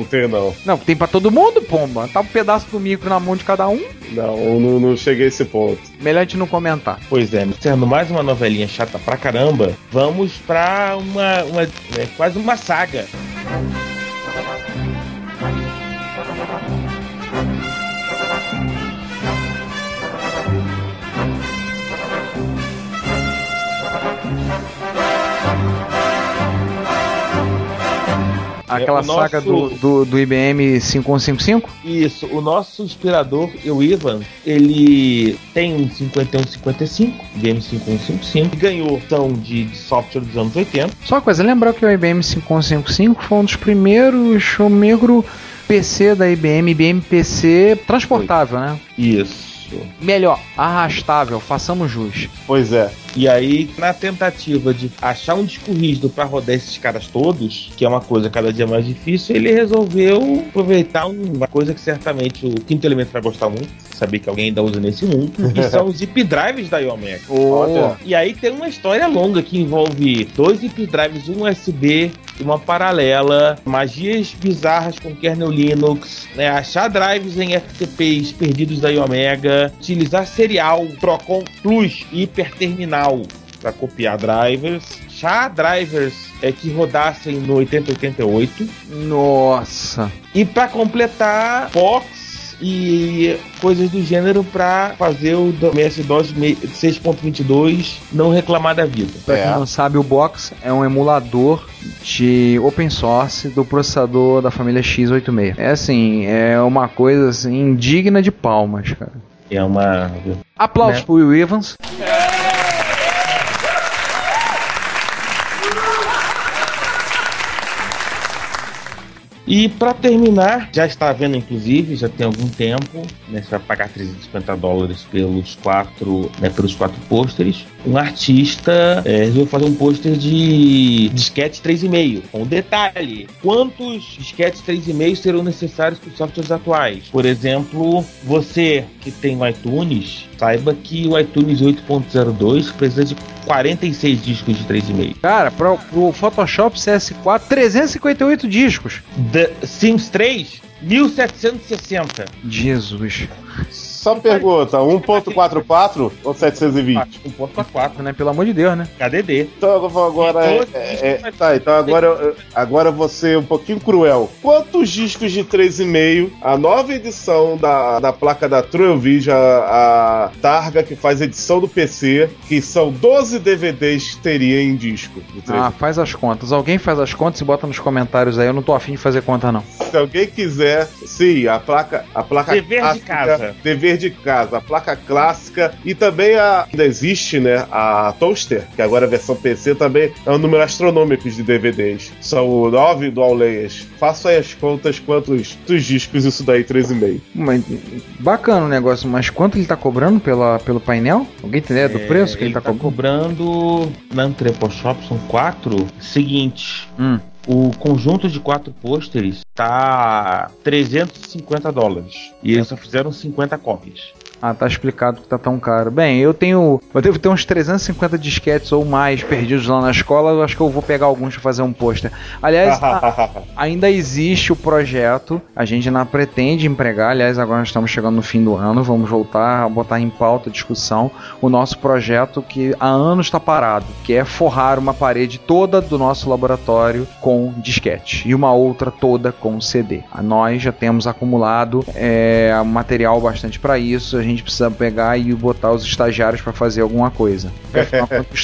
tenho não. Não, tem pra todo mundo, pomba. Tá um pedaço do micro na mão de cada um. Não cheguei a esse ponto. Melhor a gente não comentar. Pois é, sendo mais uma novelinha chata pra caramba, vamos pra quase uma saga. Aquela saga do IBM 5155? Isso, o nosso inspirador, o Ivan, ele tem um 5155, IBM 5155, ganhou de software dos anos 80. Só uma coisa, lembrar que o IBM 5155 foi um dos primeiros, o micro PC da IBM PC transportável, né? Isso. Melhor, arrastável, façamos jus. Pois é. E aí, na tentativa de achar um disco rígido pra rodar esses caras todos, que é uma coisa cada dia mais difícil, ele resolveu aproveitar uma coisa que certamente o Quinto Elemento vai gostar muito, saber que alguém ainda usa nesse mundo, que são os zip drives da Iomega. E aí tem uma história longa que envolve 2 zip drives, um USB e uma paralela, magias bizarras com kernel Linux, né, achar drives em FTPs perdidos da Iomega, utilizar serial, Procon Plus e hiperterminal para copiar drivers, achar drivers que rodassem no 8088. Nossa! E para completar, Fox e coisas do gênero para fazer o MS-DOS 6.22 não reclamar da vida. Pra quem não sabe, o Box é um emulador de open source do processador da família x86. É assim, é uma coisa assim, digna de palmas, cara. É uma... Aplausos pro Will Evans. E para terminar, já está vendo, inclusive, já tem algum tempo, né, você vai pagar $350 pelos 4 pôsteres. Um artista resolveu fazer um pôster de disquete 3,5. Com detalhe, quantos disquetes 3,5 serão necessários para os softwares atuais? Por exemplo, você que tem o iTunes, saiba que o iTunes 8.02 precisa de 46 discos de 3,5. Cara, pro Photoshop CS4, 358 discos. The Sims 3, 1760. Jesus. Só pergunta, 1.44 ou 720? 1.44, né? Pelo amor de Deus, né? KDD. Então agora eu vou ser um pouquinho cruel. Quantos discos de 3,5 a nova edição da placa da True Vision, a Targa, que faz edição do PC, que são 12 DVDs, teria em disco? Faz as contas. Alguém faz as contas e bota nos comentários aí. Eu não tô afim de fazer conta, não. Se alguém quiser, sim, a placa dever clássica, de casa. Dever de casa, a placa clássica e também ainda existe, né, a Toaster, que agora a versão PC também é um número astronômico de DVDs. São 9 dual layers. Faça aí as contas quantos discos isso daí, 3,5. Mas, bacana o negócio, mas quanto ele tá cobrando pelo painel? Alguém tem ideia do preço que ele tá cobrando? Na Entreposhop são 4. Seguinte. O conjunto de 4 pôsteres tá $350. E eles só fizeram 50 cópias. Tá explicado que tá tão caro. Bem, eu devo ter uns 350 disquetes ou mais perdidos lá na escola. Eu acho que eu vou pegar alguns para fazer um pôster. Aliás, ainda existe o projeto. A gente ainda pretende empregar. Aliás, agora nós estamos chegando no fim do ano. Vamos voltar a botar em pauta a discussão o nosso projeto que há anos está parado, que é forrar uma parede toda do nosso laboratório com disquete e uma outra toda com CD. Nós já temos acumulado material bastante para isso. A gente precisa pegar e botar os estagiários para fazer alguma coisa. O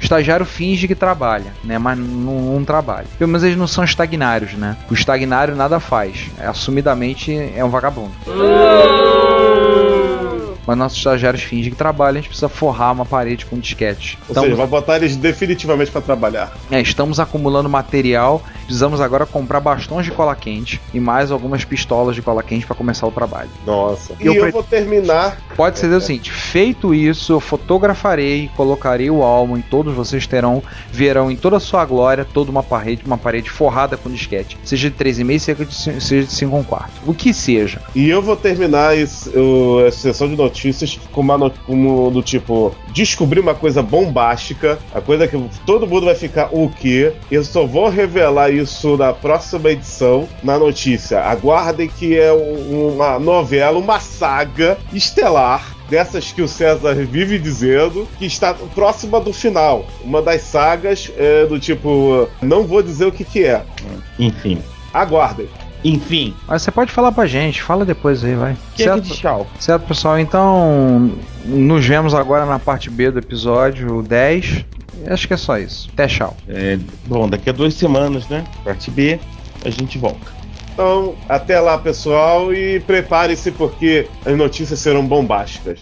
estagiário finge que trabalha, né? Mas não trabalha. Pelo menos eles não são estagnários, né? O estagnário nada faz. Assumidamente é um vagabundo. Mas nossos estagiários fingem que trabalham, a gente precisa forrar uma parede com disquete. Ou seja, vai botar eles definitivamente para trabalhar. Estamos acumulando material, precisamos agora comprar bastões de cola quente e mais algumas pistolas de cola quente para começar o trabalho. Nossa. E eu vou terminar. Pode ser o seguinte: feito isso, eu fotografarei, colocarei o álbum e todos vocês verão em toda a sua glória toda uma parede forrada com disquete. Seja de 3,5, seja de 5,25. O que seja. E eu vou terminar a sessão de notícias como do tipo, descobrir uma coisa bombástica, a coisa que todo mundo vai ficar o quê? Eu só vou revelar isso na próxima edição, na notícia. Aguardem, que é uma novela, uma saga estelar, dessas que o César vive dizendo, que está próxima do final. Uma das sagas do tipo, não vou dizer o que é. Enfim. Aguardem. Enfim. Mas você pode falar pra gente, fala depois aí, vai. Certo? Tchau. Certo, pessoal, então nos vemos agora na parte B do episódio 10. Acho que é só isso. Até tchau. Bom, daqui a 2 semanas, né? Parte B, a gente volta. Então, até lá, pessoal, e prepare-se porque as notícias serão bombásticas.